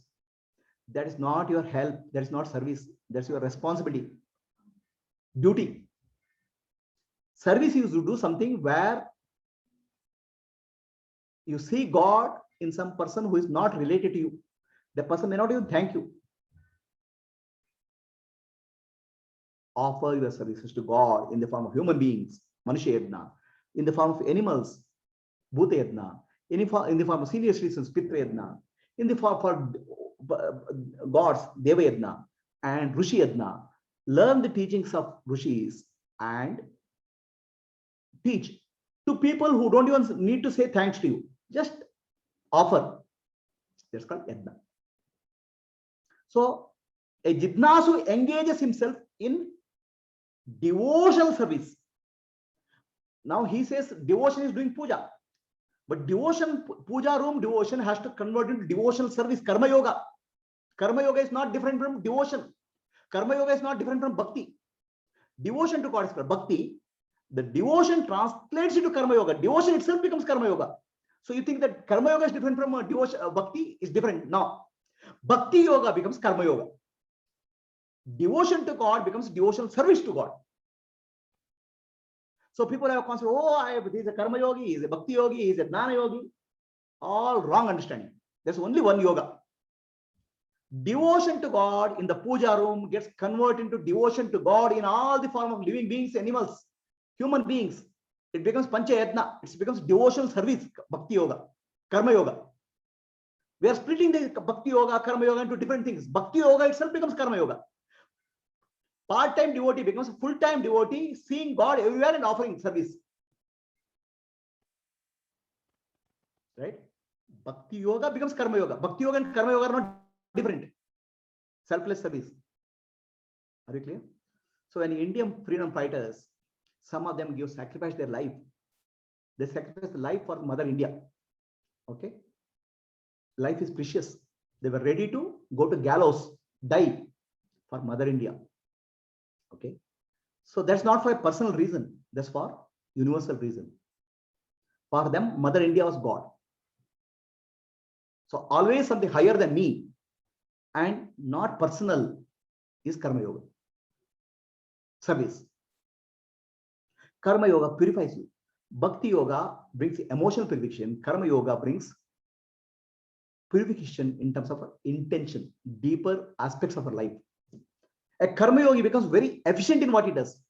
That is not your help. That is not service. That's your responsibility. Duty. Service is to do something where you see God in some person who is not related to you. The person may not even thank you. Offer your services to God in the form of human beings, Manusha Yadna, in the form of animals, Bhuta Yadna, in the form of senior citizens, Pitra Yadna, in the form for gods, Deva Yadna and Rushi Yadna. Learn the teachings of Rishis and teach to people who don't even need to say thanks to you. Just offer. That's called Yadna. So a Jidnasu engages himself in devotional service. Now he says devotion is doing puja, but devotion, puja room devotion has to convert into devotional service, karma yoga. Karma yoga is not different from devotion. Karma yoga is not different from bhakti. Devotion to God is bhakti. The devotion translates into karma yoga. Devotion itself becomes karma yoga. So you think that karma yoga is different from devotion, bhakti is different. No. Bhakti yoga becomes karma yoga. Devotion to God becomes devotional service to God. So people have a concept, he's a karma yogi, he's a bhakti yogi, he's a jnana yogi. All wrong understanding. There's only one yoga. Devotion to God in the puja room gets converted into devotion to God in all the form of living beings, animals, human beings. It becomes Panchayadna. It becomes devotional service, bhakti yoga, karma yoga. We are splitting the bhakti yoga, karma yoga into different things. Bhakti yoga itself becomes karma yoga. Part-time devotee becomes a full-time devotee, seeing God everywhere and offering service. Right? Bhakti yoga becomes karma yoga. Bhakti yoga and karma yoga are not different. Selfless service. Are you clear? So when Indian freedom fighters, some of them sacrifice their life. They sacrifice the life for Mother India. Okay? Life is precious. They were ready to go to gallows, die for Mother India. Okay? So that's not for a personal reason. That's for universal reason. For them, Mother India was God. So always something higher than me and not personal is Karma Yoga. Service. Karma Yoga purifies you. Bhakti Yoga brings emotional purification. Karma Yoga brings purification in terms of intention, deeper aspects of our life. A Karma Yogi becomes very efficient in what he does.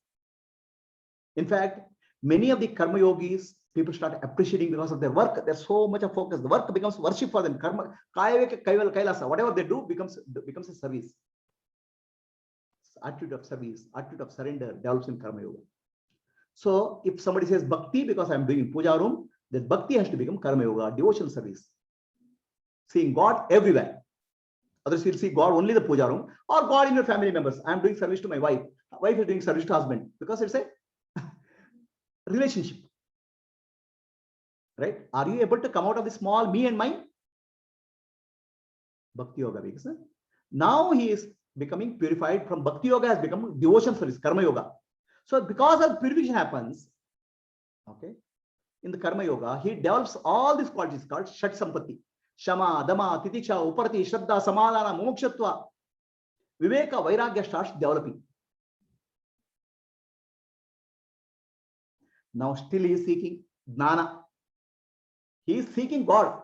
In fact, many of the Karma Yogis, people start appreciating because of their work. There's so much of focus. The work becomes worship for them. Karma, kailasa, whatever they do becomes a service. Attitude of service, attitude of surrender develops in Karma Yoga. So if somebody says bhakti because I'm doing puja room, then bhakti has to become Karma Yoga, devotional service. Seeing God everywhere. Others will see God only the puja room or God in your family members. I'm doing service to my wife. Wife is doing service to husband because it's a relationship. Right? Are you able to come out of the small me and my? Bhakti Yoga. Now he is becoming purified from Bhakti Yoga has become devotion service, Karma Yoga. So because of purification happens, okay, in the Karma Yoga, he develops all these qualities called Shat Sampatti. Shama, Dama, Titiksha, Uparati, Shraddha, Samadhana, Mumukshatva. Viveka, Vairagya starts developing. Now still he is seeking Jnana. He is seeking God.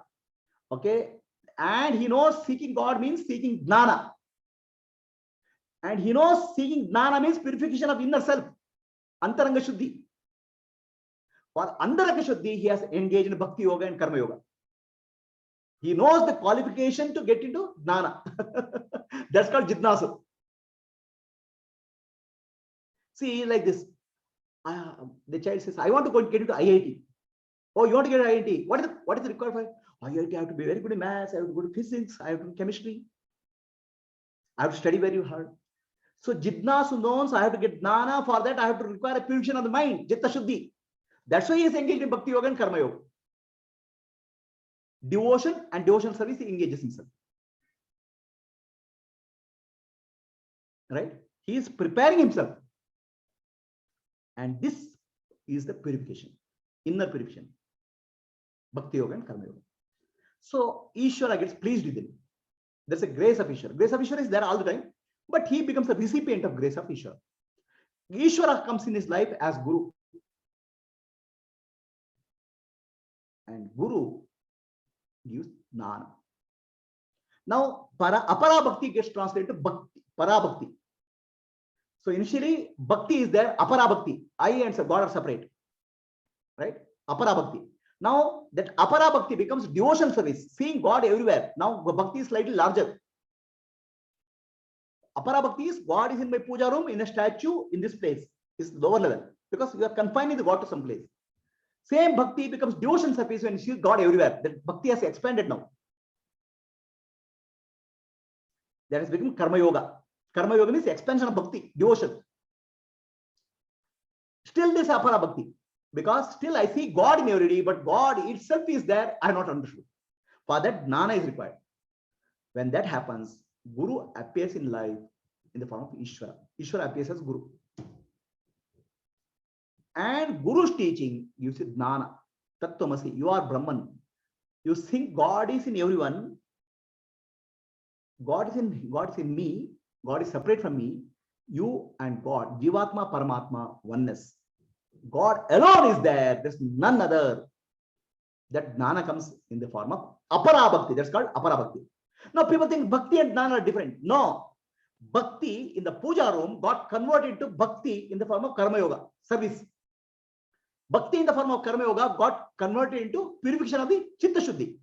Okay. And he knows seeking God means seeking Jnana. And he knows seeking Jnana means purification of inner self. Antaranga Shuddhi. For Antaranga Shuddhi, he has engaged in Bhakti Yoga and Karma Yoga. He knows the qualification to get into Jnana. That's called Jitnasu. See, like this. The child says, I want to go and get into IIT. Oh, you want to get into IIT? What is the required for IIT? I have to be very good in maths. I have to go to physics. I have to do chemistry. I have to study very hard. So Jitnasu knows I have to get Jnana. For that, I have to require a purification of the mind, Jitta Shuddhi. That's why he is engaged in Bhakti Yoga and Karma Yoga. Devotion and devotional service, he engages himself. Right? He is preparing himself. And this is the purification, inner purification. Bhakti Yoga and Karma Yoga. So Ishvara gets pleased with him. There's a grace of Ishvara. Grace of Ishvara is there all the time, but he becomes the recipient of grace of Ishvara. Ishvara comes in his life as Guru. And Guru gives Jnana. Now, Apara Bhakti gets translated to Bhakti, Para Bhakti. So initially, Bhakti is there, Apara Bhakti. I and God are separate. Right? Apara Bhakti. Now, that Apara Bhakti becomes devotional service, seeing God everywhere. Now, Bhakti is slightly larger. Apara Bhakti is God is in my puja room, in a statue, in this place. It's lower level. Because you are confining the God to some place. Same Bhakti becomes devotional service when you see God everywhere. That Bhakti has expanded now. That has become Karma Yoga. Karma Yoga means expansion of Bhakti, devotion. Still this Apara Bhakti. Because still I see God in everybody, but God itself is there, I have not understood. For that, Jnana is required. When that happens, Guru appears in life in the form of Ishvara. Ishvara appears as Guru. And Guru's teaching gives it Jnana. Tattvamasi, you are Brahman. You think God is in everyone. God is in me. God is separate from me. You and God, Jivatma, Paramatma, oneness. God alone is there. There's none other. That Jnana comes in the form of Apara Bhakti. That's called Apara Bhakti. Now people think Bhakti and Jnana are different. No. Bhakti in the puja room got converted to Bhakti in the form of Karma Yoga, service. Bhakti in the form of Karma Yoga got converted into purification of the Chitta Shuddhi.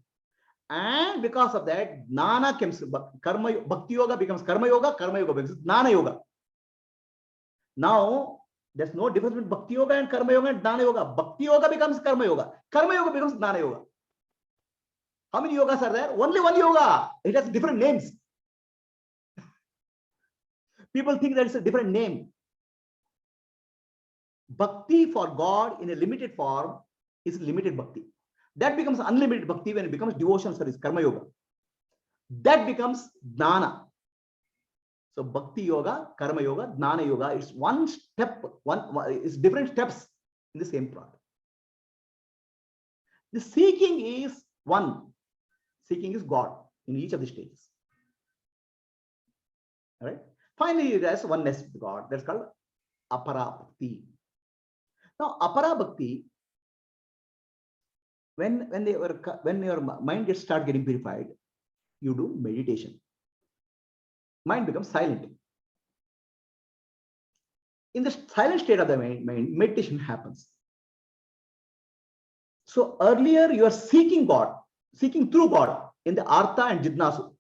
And because of that, Jnana comes, Bhakti Yoga becomes Karma Yoga becomes Jnana Yoga. Now, there's no difference between Bhakti Yoga and Karma Yoga and Jnana Yoga. Bhakti Yoga becomes Karma Yoga. Karma Yoga becomes Jnana Yoga. How many yogas are there? Only one yoga. It has different names. People think that it's a different name. Bhakti for God in a limited form is limited bhakti. That becomes unlimited bhakti when it becomes devotional service, Karma Yoga. That becomes Jnana. So Bhakti Yoga, Karma Yoga, Jnana Yoga, it's one step, it's different steps in the same product. The seeking is one. Seeking is God in each of the stages. All right. Finally, there's oneness with God. That's called Apara Bhakti. Now, Apara Bhakti, when your mind starts getting purified, you do meditation. Mind becomes silent. In the silent state of the mind, meditation happens. So earlier you are seeking God, seeking through God in the Artha and Jitnasu.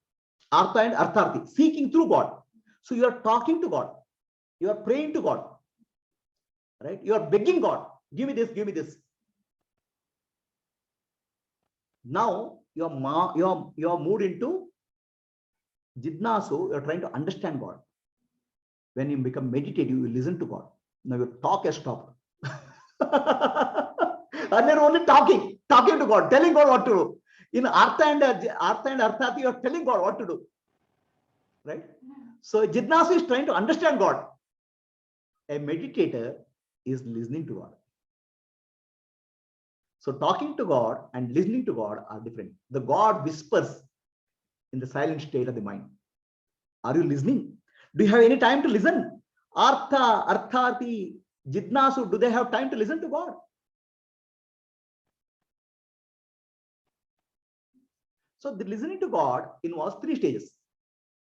Artha and Artharthi, seeking through God. So you are talking to God. You are praying to God. Right? You are begging God, give me this, give me this. Now you are moved into Jitnasu, you are trying to understand God. When you become meditative, you listen to God. Now your talk has stopped. And they're only talking to God, telling God what to do. In Artha and Arthati, you are telling God what to do. Right? So Jitnasu is trying to understand God. A meditator is listening to God. So talking to God and listening to God are different. The God whispers in the silent state of the mind. Are you listening? Do you have any time to listen? Artha, Arthati, Jitnasu, do they have time to listen to God? So the listening to God involves 3 stages.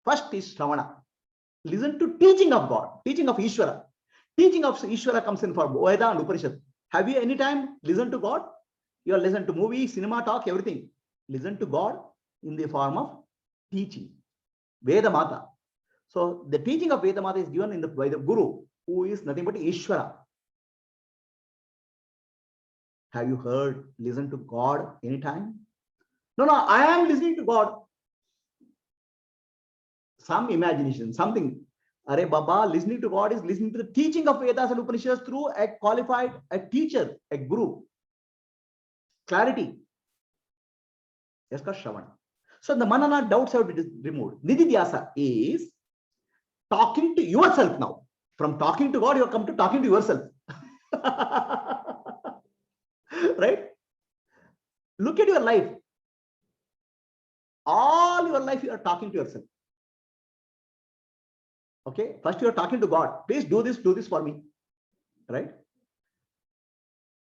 First is Shravana. Listen to teaching of God, teaching of Ishvara. Teaching of Ishvara comes in for Veda and Upanishad. Have you any time listened to God? You are listen to movie, cinema, talk, everything. Listen to God in the form of teaching. Veda Mata. So the teaching of Veda Mata is given by the Guru, who is nothing but Ishvara. Have you heard, listen to God anytime? No, I am listening to God. Some imagination, something. Are Baba, listening to God is listening to the teaching of Vedas and Upanishads through a qualified, a teacher, a guru. Clarity. Yes, Shravana. So the manana doubts have been removed. Nididhyasa is talking to yourself now. From talking to God, you have come to talking to yourself. Right? Look at your life. All your life you are talking to yourself. Okay, first you are talking to God. Please do this for me. Right?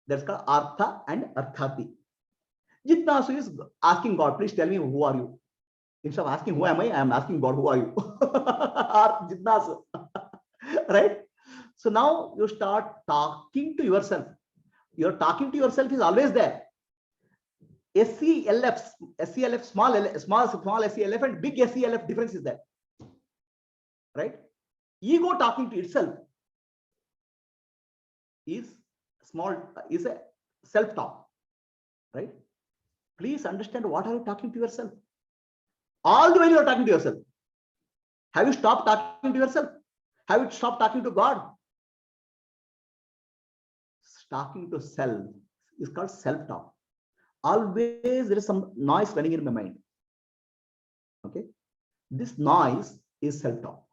That's called Artha and Arthati. Jitnasu is asking God, please tell me who are you. Instead of asking who am I am asking God, who are you? Jitnasu. Right? So now you start talking to yourself. Your talking to yourself is always there. SELF, small SELF and big SELF difference is there. Right? Ego talking to itself is a self-talk. Right? Please understand what are you talking to yourself. All the way you are talking to yourself. Have you stopped talking to yourself? Have you stopped talking to God? Talking to self is called self-talk. Always there is some noise running in my mind. Okay, this noise is self-talk.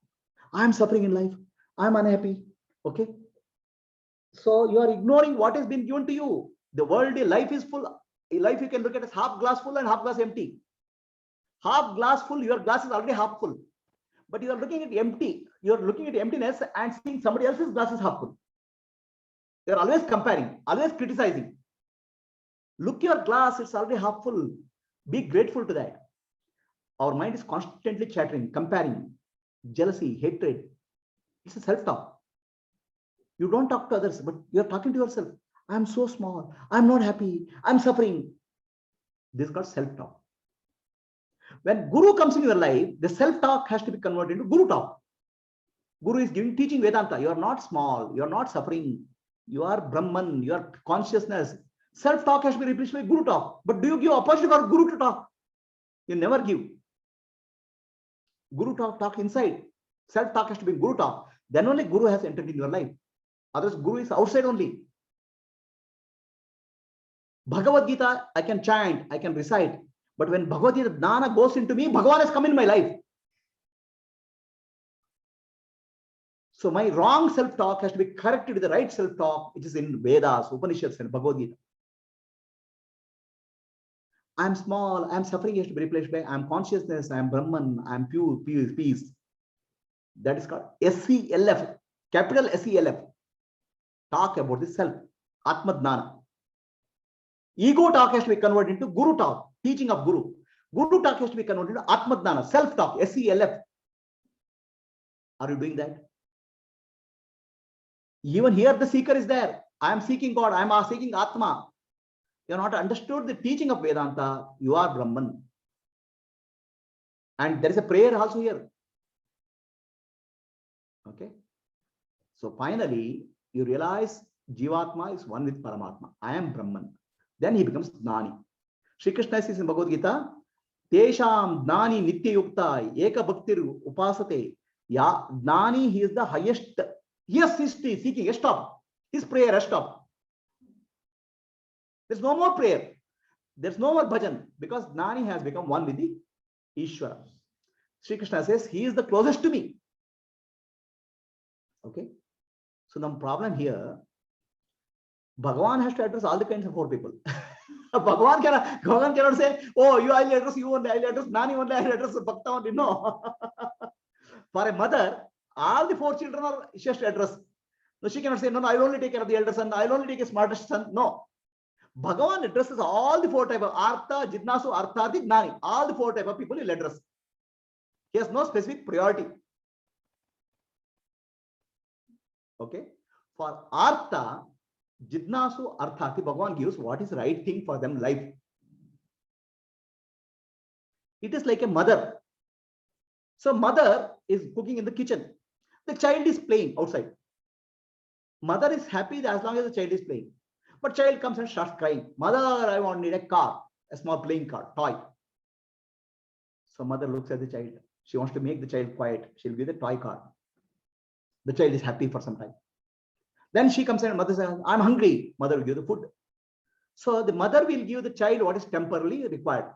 I am suffering in life. I am unhappy. Okay, so you are ignoring what has been given to you. The world, life is full. Life you can look at as half glass full and half glass empty. Half glass full, your glass is already half full, but you are looking at empty. You are looking at emptiness and seeing somebody else's glass is half full. You are always comparing, always criticizing. Look your glass, it's already half full. Be grateful to that. Our mind is constantly chattering, comparing, jealousy, hatred. It's a self-talk. You don't talk to others, but you're talking to yourself. I'm so small. I'm not happy. I'm suffering. This is called self-talk. When Guru comes in your life, the self-talk has to be converted into Guru talk. Guru is teaching Vedanta. You are not small. You are not suffering. You are Brahman. You are consciousness. Self-talk has to be replaced by Guru talk. But do you give opportunity for Guru to talk? You never give. Guru talk inside. Self-talk has to be Guru talk. Then only Guru has entered in your life. Otherwise, Guru is outside only. Bhagavad Gita, I can chant, I can recite. But when Bhagavad Gita Jnana goes into me, Bhagavan has come in my life. So my wrong self-talk has to be corrected with the right self-talk, which is in Vedas, Upanishads, and Bhagavad Gita. I'm small, I'm suffering has to be replaced by I'm consciousness, I'm Brahman, I'm pure, peace. That is called SELF, capital SELF. Talk about the self, Atma Jnana. Ego talk has to be converted into Guru talk, teaching of Guru. Guru talk has to be converted into Atma Jnana, self-talk, SELF. Are you doing that? Even here the seeker is there. I am seeking God, I am seeking Atma. You have not understood the teaching of Vedanta, you are Brahman. And there is a prayer also here. Okay. So finally, you realize Jivatma is one with Paramatma. I am Brahman. Then he becomes Jnani. Shri Krishna says in Bhagavad Gita, Tesham Jnani Nitya Yukta Eka Bhaktir Upasate. Ya Jnani, he is the highest. Yes, he is seeking. Stop. His prayer, stop. There's no more prayer. There's no more bhajan because Jnani has become one with the Ishvara. Shri Krishna says, he is the closest to me. Okay. So the problem here, Bhagavan has to address all the kinds of four people. Bhagavan cannot say, oh, you I'll address you only, I'll address Nani only, I'll address Bhakta only. No. For a mother, all the four children are she has to address. No, she cannot say, no, I'll only take care of the elder son, I'll only take a smartest son. No. Bhagavan addresses all the four types of Artha, Jidnasu, Artharthi, Gnani. All the four types of people he'll address. He has no specific priority. Okay. For Artha, Jidnasu, Artharthi, Bhagavan gives what is right thing for them life. It is like a mother. So mother is cooking in the kitchen. The child is playing outside. Mother is happy as long as the child is playing. But child comes and starts crying. Mother, I need a car, a small playing car, toy. So mother looks at the child. She wants to make the child quiet. She'll give the toy car. The child is happy for some time. Then she comes and mother says, I'm hungry. Mother will give the food. So the mother will give the child what is temporarily required.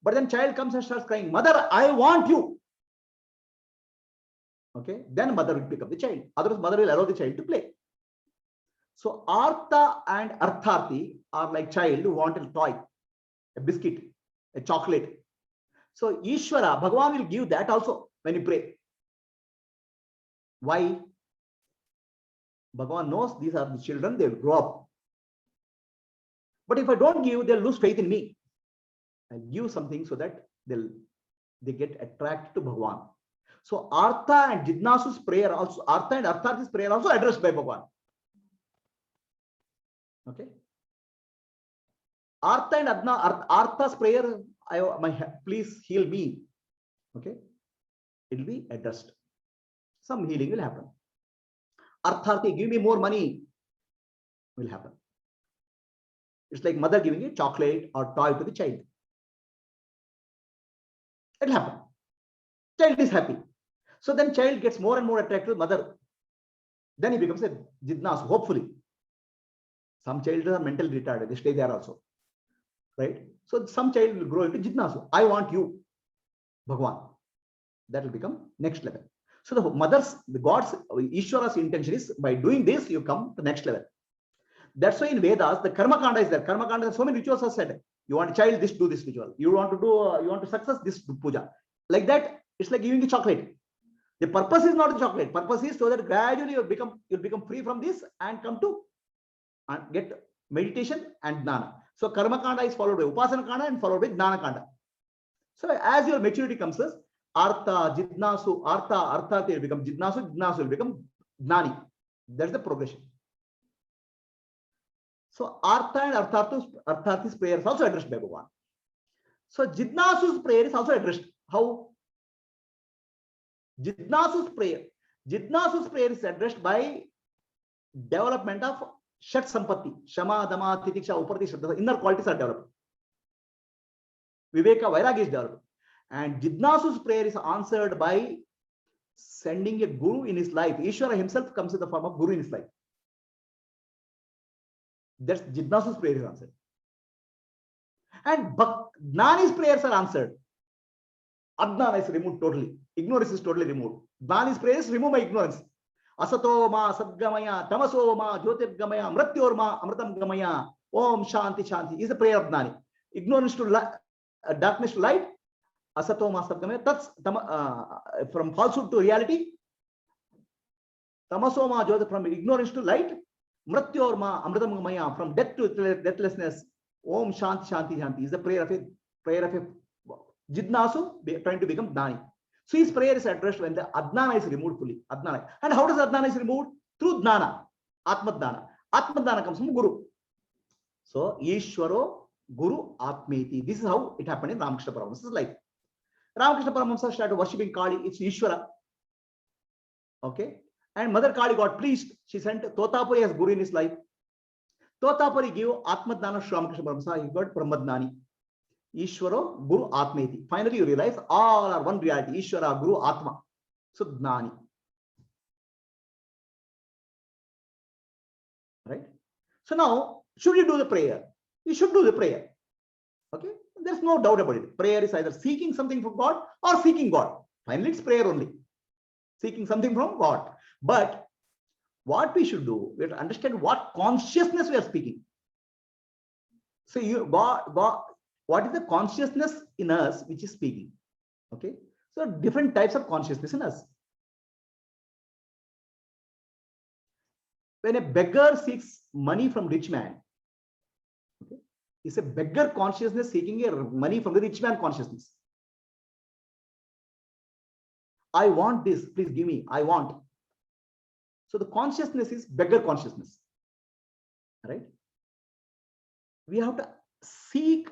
But then child comes and starts crying, Mother, I want you. Okay. Then mother will pick up the child. Otherwise, mother will allow the child to play. So Artha and Artharthi are like child who want a toy, a biscuit, a chocolate. So Ishvara, Bhagavan will give that also when you pray. Why? Bhagavan knows these are the children, they will grow up. But if I don't give, they'll lose faith in me. I'll give something so that they get attracted to Bhagavan. So Artha and Jidnasu's prayer also, Artha and Artharthi's prayer also addressed by Bhagavan. Okay. Artha and Artha's prayer, please heal me. Okay. It will be addressed. Some healing will happen. Artharthi, give me more money, will happen. It's like mother giving a chocolate or toy to the child. It will happen. Child is happy. So then child gets more and more attracted to mother. Then he becomes a Jidnasu, hopefully. Some children are mentally retarded. They stay there also. Right? So some child will grow into Jidnasu. I want you, Bhagavan. That will become next level. So the God's, Ishvara's intention is by doing this, you come to the next level. That's why in Vedas, the Karma Kanda is there. Karma Kanda, so many rituals are said. You want a child, this, do this ritual. You want to success, this puja. Like that, it's like giving a chocolate. The purpose is not the chocolate. Purpose is so that gradually you'll become free from this and come to and get meditation and Jnana. So Karma Kanda is followed by Upasana Kanda and followed by Jnana Kanda. So as your maturity comes, Artha, Jidnasu, Artharthi will become Jidnasu, Jidnasu will become Jnani. That's the progression. So Artha and Artharthi's prayer is also addressed by Bhagavan. So Jidnasu's prayer is also addressed. How? Jidnasu's prayer is addressed by development of Shat Sampatti, Shama, Dama, Titiksha, Uparati, Shraddha. Inner qualities are developed. Viveka, Vairagya is developed. And Jidnasu's prayer is answered by sending a guru in his life. Ishvara himself comes in the form of guru in his life. That's Jidnasu's prayer is answered. And Jnani's prayers are answered. Adnana is removed totally. Ignorance is totally removed. Jnani's prayers remove my ignorance. Asato ma sadgamaya, tamaso ma jyotirgamaya, mrityor ma amritam gamaya, om shanti shanti is the prayer of Jnani. Ignorance to darkness to light, asato ma sadgamaya, that's from falsehood to reality. Tamaso ma jyotir, from ignorance to light. Mrityor ma amritam gamaya, from death to deathlessness. Om shanti shanti shanti is the prayer of a Jidnasu trying to become Jnani. So his prayer is addressed when the Adnana is removed fully. Adnana. And how does Adnana is removed? Through Jnana. Atmadana. Atmadana comes from Guru. So Ishvaro Guru Atmeti. This is how it happened in Ramakrishna Paramahamsa's life. Ramakrishna Paramahamsa started worshipping Kali. It's Ishvara. Okay. And Mother Kali got pleased. She sent Totapuri as Guru in his life. Totapuri gave Atmadana to Ramakrishna Paramahamsa. He got Brahmadnani. Ishvaro, Guru, Atmeti. Finally, you realize all are one reality. Ishvara, Guru, Atma. So, Jnani. Right? So now, should you do the prayer? You should do the prayer. Okay? There's no doubt about it. Prayer is either seeking something from God or seeking God. Finally, it's prayer only. Seeking something from God. But What we should do, we have to understand what consciousness we are speaking. So what is the consciousness in us which is speaking? Okay. So different types of consciousness in us. When a beggar seeks money from rich man, okay, it's a beggar consciousness seeking money from the rich man consciousness. I want this, please give me, I want. So the consciousness is beggar consciousness, right? We have to seek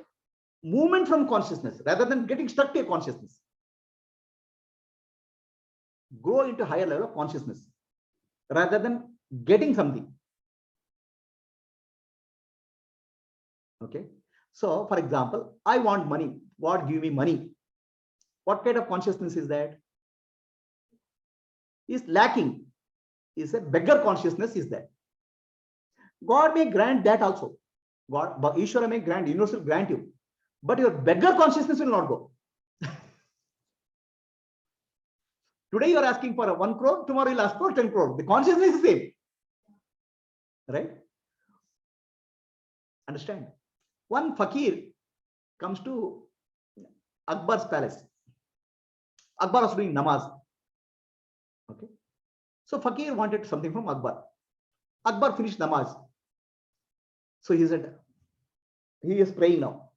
movement from consciousness rather than getting stuck to a consciousness. Grow into higher level of consciousness rather than getting something. Okay. So for example, I want money. God give me money. What kind of consciousness is that? Is lacking. Is a beggar consciousness is that. God may grant that also. God, but Ishvara may grant, universe will grant you. But your beggar consciousness will not go. Today you are asking for a 1 crore, tomorrow you'll ask for 10 crore. The consciousness is the same. Right? Understand? One fakir comes to Akbar's palace. Akbar was doing namaz. Okay. So fakir wanted something from Akbar. Akbar finished namaz. So he said, he is praying now.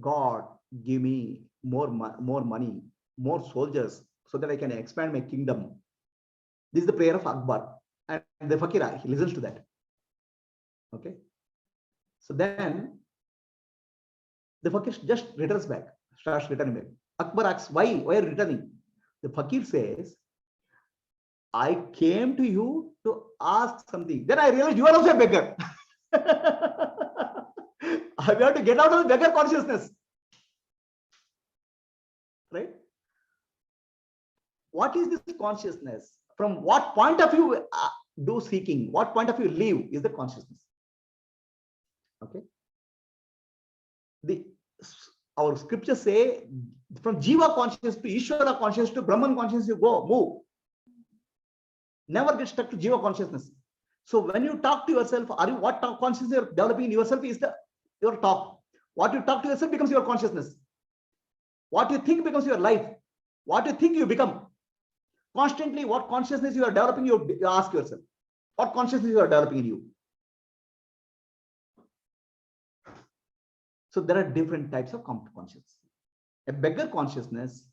God, give me more money, more soldiers, so that I can expand my kingdom. This is the prayer of Akbar. And the fakir, he listens to that. Okay. So then the fakir just returns back, starts returning back. Akbar asks, why are you returning? The fakir says, I came to you to ask something. Then I realized you are also a beggar. We have to get out of the beggar consciousness. Right? What is this consciousness? From what point of view do seeking? What point of view live is the consciousness? Okay. Our scriptures say from Jiva consciousness to Ishvara consciousness to Brahman consciousness, you go, move. Never get stuck to Jiva consciousness. So when you talk to yourself, what consciousness you're developing in yourself is your talk. What you talk to yourself becomes your consciousness. What you think becomes your life. What you think you become. Constantly, what consciousness you are developing, you ask yourself. What consciousness you are developing in you. So there are different types of consciousness. A beggar consciousness,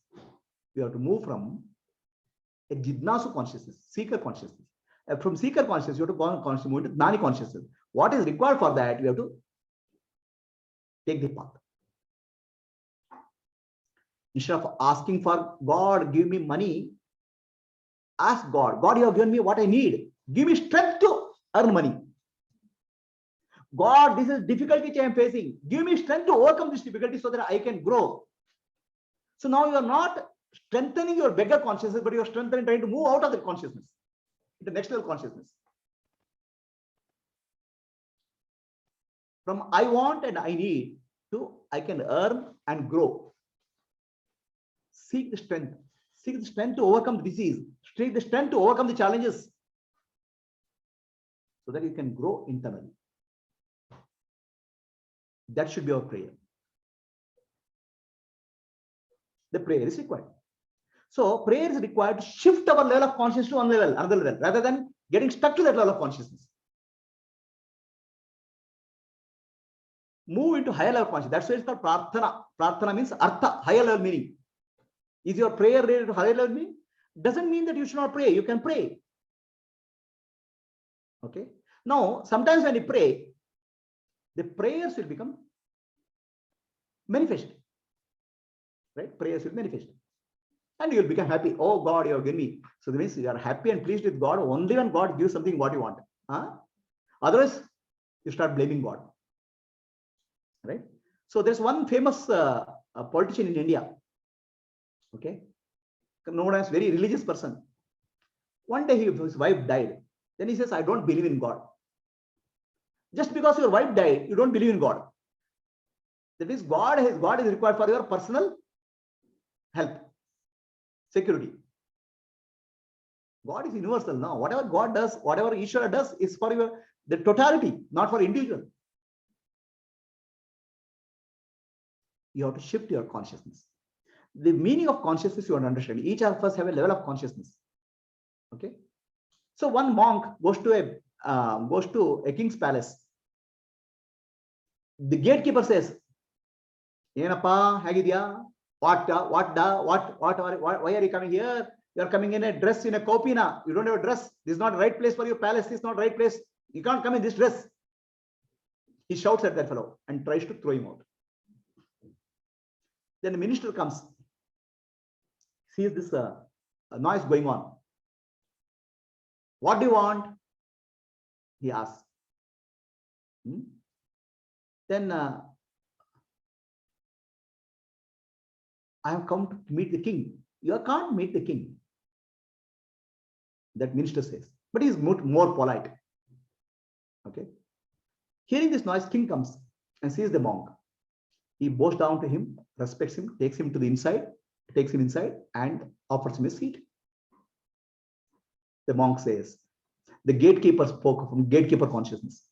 you have to move from a Jidnasu consciousness, seeker consciousness. From seeker consciousness, you have to move into Gnani consciousness. What is required for that? You have to take the path. Instead of asking for God, give me money, ask God, God, you have given me what I need. Give me strength to earn money. God, this is difficulty which I am facing. Give me strength to overcome this difficulty so that I can grow. So now you are not strengthening your beggar consciousness, but you are strengthening, trying to move out of the consciousness, the next level consciousness. From I want and I need to I can earn and grow. Seek the strength. Seek the strength to overcome the disease. Seek the strength to overcome the challenges so that you can grow internally. That should be our prayer. The prayer is required. So prayer is required to shift our level of consciousness to one level, another level, rather than getting stuck to that level of consciousness. Move into higher level consciousness. That's why it's called prarthana. Prarthana means artha, higher level meaning. Is your prayer related to higher level meaning? Doesn't mean that you should not pray. You can pray. Okay. Now, sometimes when you pray, the prayers will become manifest. Right? Prayers will manifest. And you will become happy. Oh God, you have given me. So that means you are happy and pleased with God only when God gives something what you want. Otherwise, you start blaming God. Right? So there's one famous politician in India. Okay. Known as very religious person. One day his wife died. Then he says, I don't believe in God. Just because your wife died, you don't believe in God. That means God is required for your personal help, security. God is universal now. Whatever God does, whatever Ishvara does is for the totality, not for individual. You have to shift your consciousness. The meaning of consciousness you want to understand. Each of us have a level of consciousness. Okay. So one monk goes to a king's palace. The gatekeeper says, "Yenappa, hagidya? Why are you coming here? You are coming in a dress in a kopina. You don't have a dress. This is not the right place for your palace. This is not the right place. You can't come in this dress." He shouts at that fellow and tries to throw him out. Then the minister comes, sees this noise going on. "What do you want?" he asks. Then "I have come to meet the king." "You can't meet the king," that minister says, but he is more polite. Okay. Hearing this noise, king comes and sees the monk. He bows down to him, respects him, takes him inside, and offers him a seat. The monk says, the gatekeeper spoke from gatekeeper consciousness.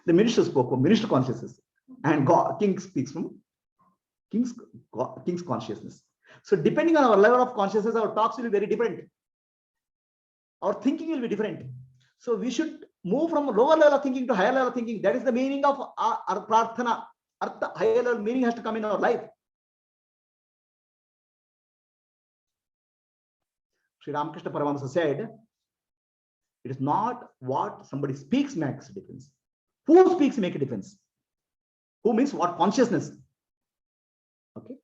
The minister spoke from minister consciousness, and king speaks from king's consciousness. So depending on our level of consciousness, our talks will be very different. Our thinking will be different. So we should move from lower level of thinking to higher level of thinking. That is the meaning of our prarthana. Artha, higher level meaning has to come in our life. Sri Ramakrishna Paramahamsa said, it is not what somebody speaks makes a difference. Who speaks make a difference. Who means what consciousness. Okay.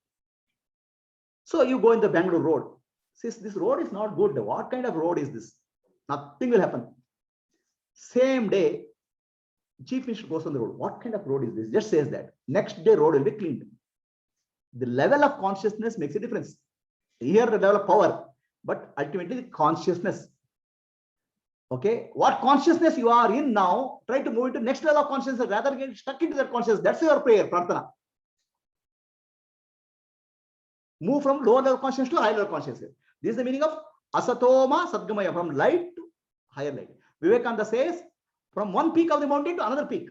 So you go in the Bangalore road. Says this road is not good. What kind of road is this? Nothing will happen. Same day, chief minister goes on the road. What kind of road is this? Just says that. Next day, road will be cleaned. The level of consciousness makes a difference. Here, the level of power, but ultimately the consciousness. Okay, what consciousness you are in now, try to move into next level of consciousness rather than get stuck into that consciousness. That's your prayer, prarthana. Move from lower level consciousness to higher level consciousness. This is the meaning of asatoma sadgamaya, from light to higher light. Vivekananda says, from one peak of the mountain to another peak.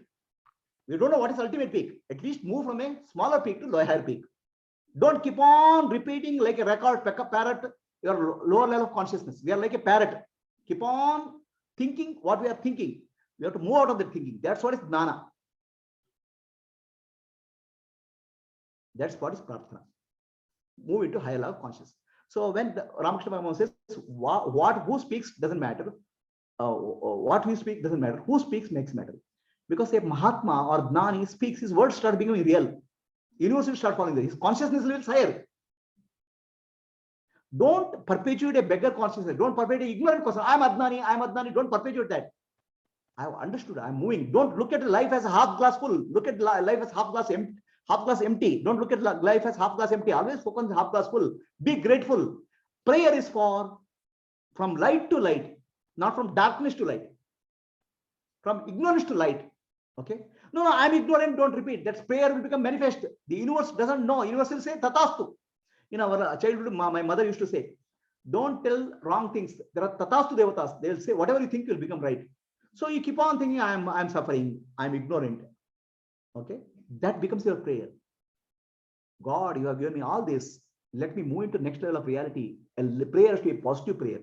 We don't know what is ultimate peak. At least move from a smaller peak to higher peak. Don't keep on repeating like a record, parrot, your lower level of consciousness. We are like a parrot. Keep on thinking what we are thinking. We have to move out of the thinking. That's what is jnana. That's what is prarthana. Move into higher level of consciousness. So when Ramakrishna Paramahamsa says, who speaks doesn't matter. What we speak doesn't matter. Who speaks makes matter. Because a Mahatma or Gnani speaks, his words start becoming real. Universe will start falling there. His consciousness level is higher. Don't perpetuate a beggar consciousness. Don't perpetuate an ignorant consciousness. I'm Adnani. Don't perpetuate that. I have understood. I'm moving. Don't look at life as a half glass full. Look at life as half glass empty. Don't look at life as half glass empty. Always focus on half glass full. Be grateful. Prayer is from light to light, not from darkness to light, from ignorance to light. Okay. No, I'm ignorant. Don't repeat. That prayer will become manifest. The universe doesn't know. Universe will say tatastu. In our childhood, my mother used to say, don't tell wrong things. There are tatastu devatas. They'll say whatever you think will become right. So you keep on thinking, I'm suffering. I'm ignorant. Okay. That becomes your prayer. God, you have given me all this. Let me move into next level of reality. A prayer has to be a positive prayer.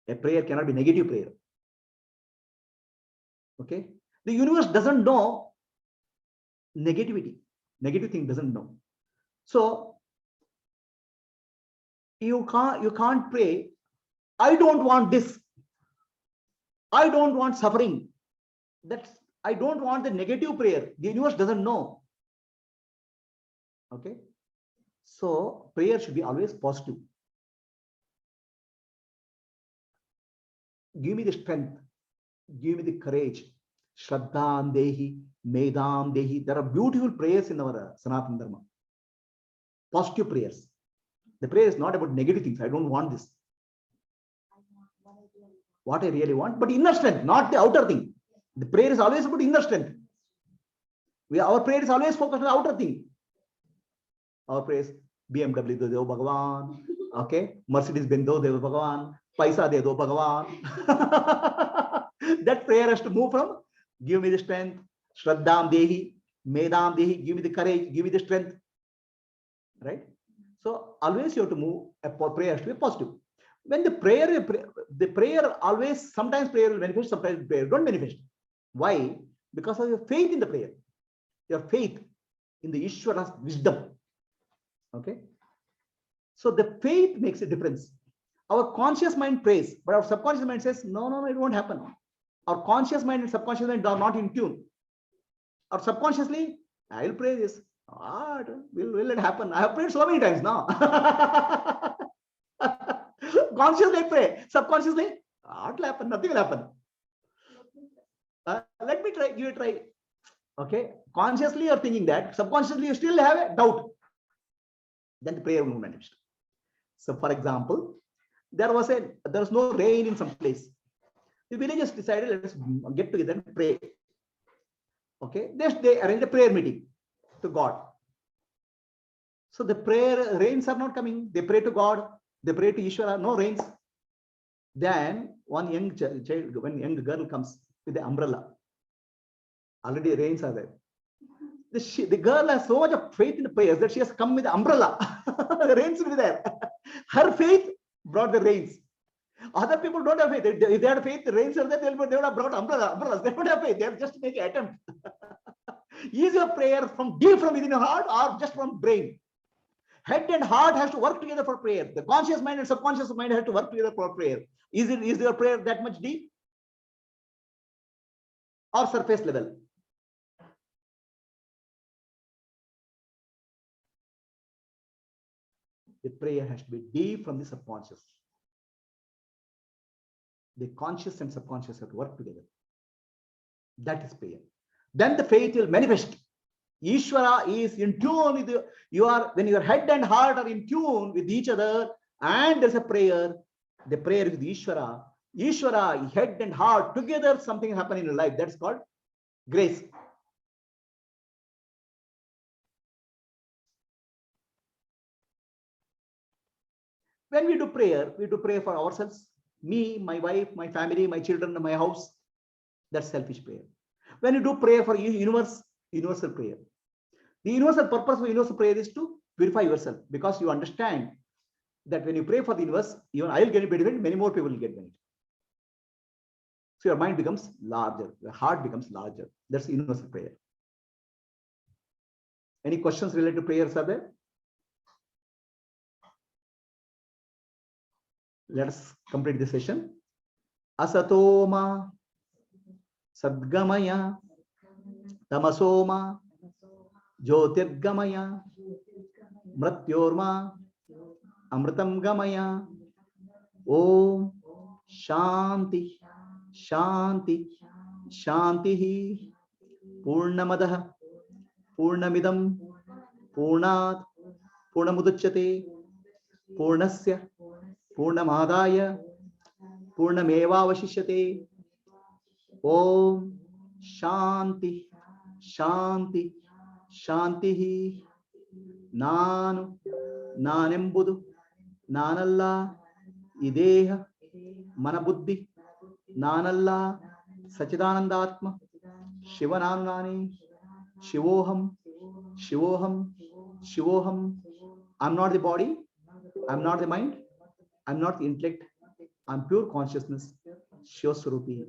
A prayer cannot be negative prayer. Okay. The universe doesn't know negativity. Negative thing doesn't know. So you can't pray, I don't want this. I don't want suffering. I don't want the negative prayer. The universe doesn't know. Okay. So prayer should be always positive. Give me the strength. Give me the courage. Shraddham Dehi, Medam Dehi. There are beautiful prayers in our Sanatana Dharma. Positive prayers. The prayer is not about negative things. I don't want this. What I really want, but inner strength, not the outer thing. The prayer is always about inner strength. Our prayer is always focused on the outer thing. Our prayer is, BMW दे दो भगवान, okay, Mercedes Benz दे दो भगवान, पैसा दे दो भगवान. That prayer has to move from give me the strength, Shraddham Dehi, Medam Dehi, give me the courage, give me the strength. Right? So always you have to move, a prayer has to be positive. When the prayer always, sometimes prayer will manifest, sometimes prayer don't manifest. Why? Because of your faith in the prayer, your faith in the Ishvara's wisdom. Okay. So the faith makes a difference. Our conscious mind prays, but our subconscious mind says, no, no, no, it won't happen. Our conscious mind and subconscious mind are not in tune. Or subconsciously, I will pray this. Will it happen? I have prayed so many times now. Consciously I pray, subconsciously, what will happen? Nothing will happen. Let me try, give it a try. Okay, consciously you're thinking that, subconsciously you still have a doubt. Then the prayer will manifest. So, for example, there was no rain in some place. The villagers decided, let us get together and pray. Okay, they arranged a prayer meeting to God. So the rains are not coming. They pray to God. They pray to Ishvara. No rains. Then one young girl comes with the umbrella. Already rains are there. The girl has so much of faith in the prayers that she has come with the umbrella. The rains will be there. Her faith brought the rains. Other people don't have faith. If they had faith, the rains are there, they would have brought umbrellas. They don't have faith. They have just make an attempt. Is your prayer from deep from within your heart or just from brain? Head and heart has to work together for prayer. The conscious mind and subconscious mind have to work together for prayer. Is your prayer that much deep or surface level? The prayer has to be deep from the subconscious. The conscious and subconscious have to work together. That is prayer. Then the faith will manifest. Ishvara is in tune with when your head and heart are in tune with each other, and there's a prayer. The prayer is Ishvara. Ishvara, head and heart together, something happen in your life. That's called grace. When we do prayer for ourselves, me, my wife, my family, my children, my house. That's selfish prayer. When you do prayer for universe, universal prayer. The universal purpose of universal prayer is to purify yourself, because you understand that when you pray for the universe, even I will get benefit, many more people will get benefit. So your mind becomes larger, your heart becomes larger. That's universal prayer. Any questions related to prayers are there? Let us complete this session. Asatoma Sadgamaya Tamasoma Jyotirgamaya Mrityorma Amritam Gamaya. Om Shanti Shanti Shanti Purnamadaha Purnamidam Purnat Purnamudachyate Purnasya Purnamadaya Purnameva Vashishyate. Om Shanti Shanti Shanti. Nanu Nanembudu Nanalla Ideha Manabuddhi Nanalla Sachidanandatma Shivanangani Shivoham Shivoham Shivoham. I'm not the body, I'm not the mind, I'm not the intellect, I'm pure consciousness, Shiva Swarupi.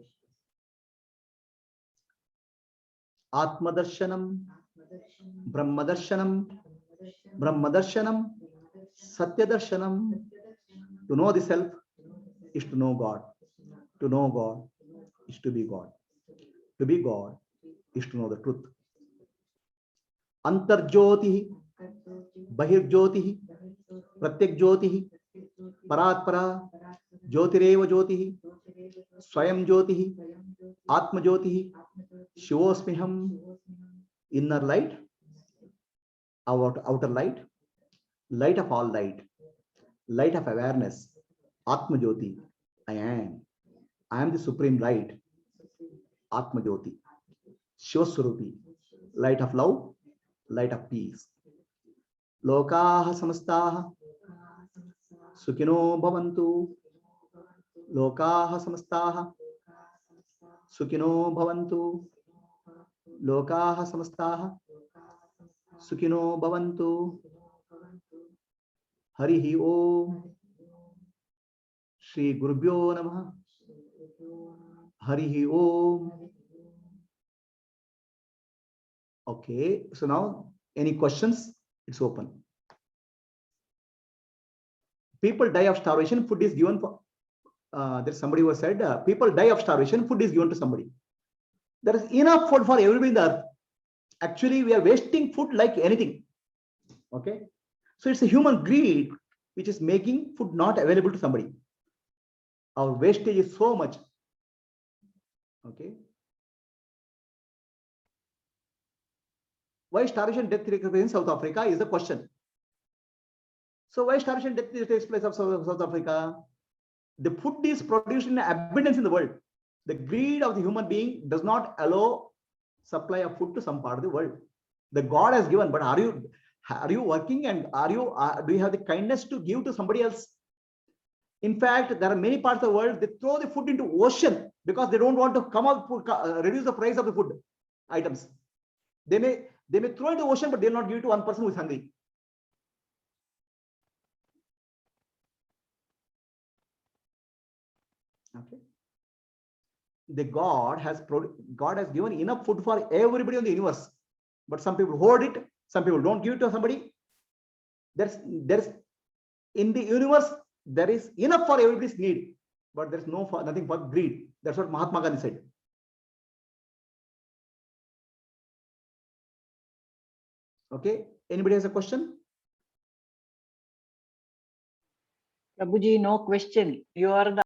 Atmadarshanam Brahmadarshanam Brahmadarshanam Satyadarshanam. To know the self is to know God. To know God is to be God. To be God is to know the truth. Antarjyoti Bahirjyoti Pratyak Jyoti Paratpara Jyotireva Jyoti Swayam Jyoti Atma Jyoti Shivosmiham. Inner light, outer light, light of all light, light of awareness, Atma Jyoti. I am the supreme light, Atma Jyoti, Shiva Swarupi, light of love, light of peace. लोकाः समस्ताः सुखिनो भवन्तु। लोकाः समस्ताः सुखिनो भवन्तु। लोकाः समस्ताः सुखिनो भवन्तु। हरिः ओम। श्री गुरुभ्यो नमः। हरिः ओम। Okay, so now any questions? It's open. People die of starvation, food is given for, there's somebody who has said, people die of starvation, food is given to somebody. There is enough food for everybody in the earth. Actually, we are wasting food like anything. Okay, so it's a human greed which is making food not available to somebody. Our wastage is so much. Okay. Why starvation death takes place in South Africa is the question. So why starvation death takes place of South Africa? The food is produced in abundance in the world. The greed of the human being does not allow supply of food to some part of the world. The God has given, but are you working, and do you have the kindness to give to somebody else? In fact, there are many parts of the world, they throw the food into ocean because they don't want to come up reduce the price of the food items. They may throw it in the ocean, but they'll not give it to one person who is hungry. Okay. The God has given enough food for everybody in the universe, but some people hoard it, some people don't give it to somebody. There's in the universe there is enough for everybody's need, but there's nothing for greed. That's what Mahatma Gandhi said. Okay, anybody has a question? Prabhuji, no question. You are the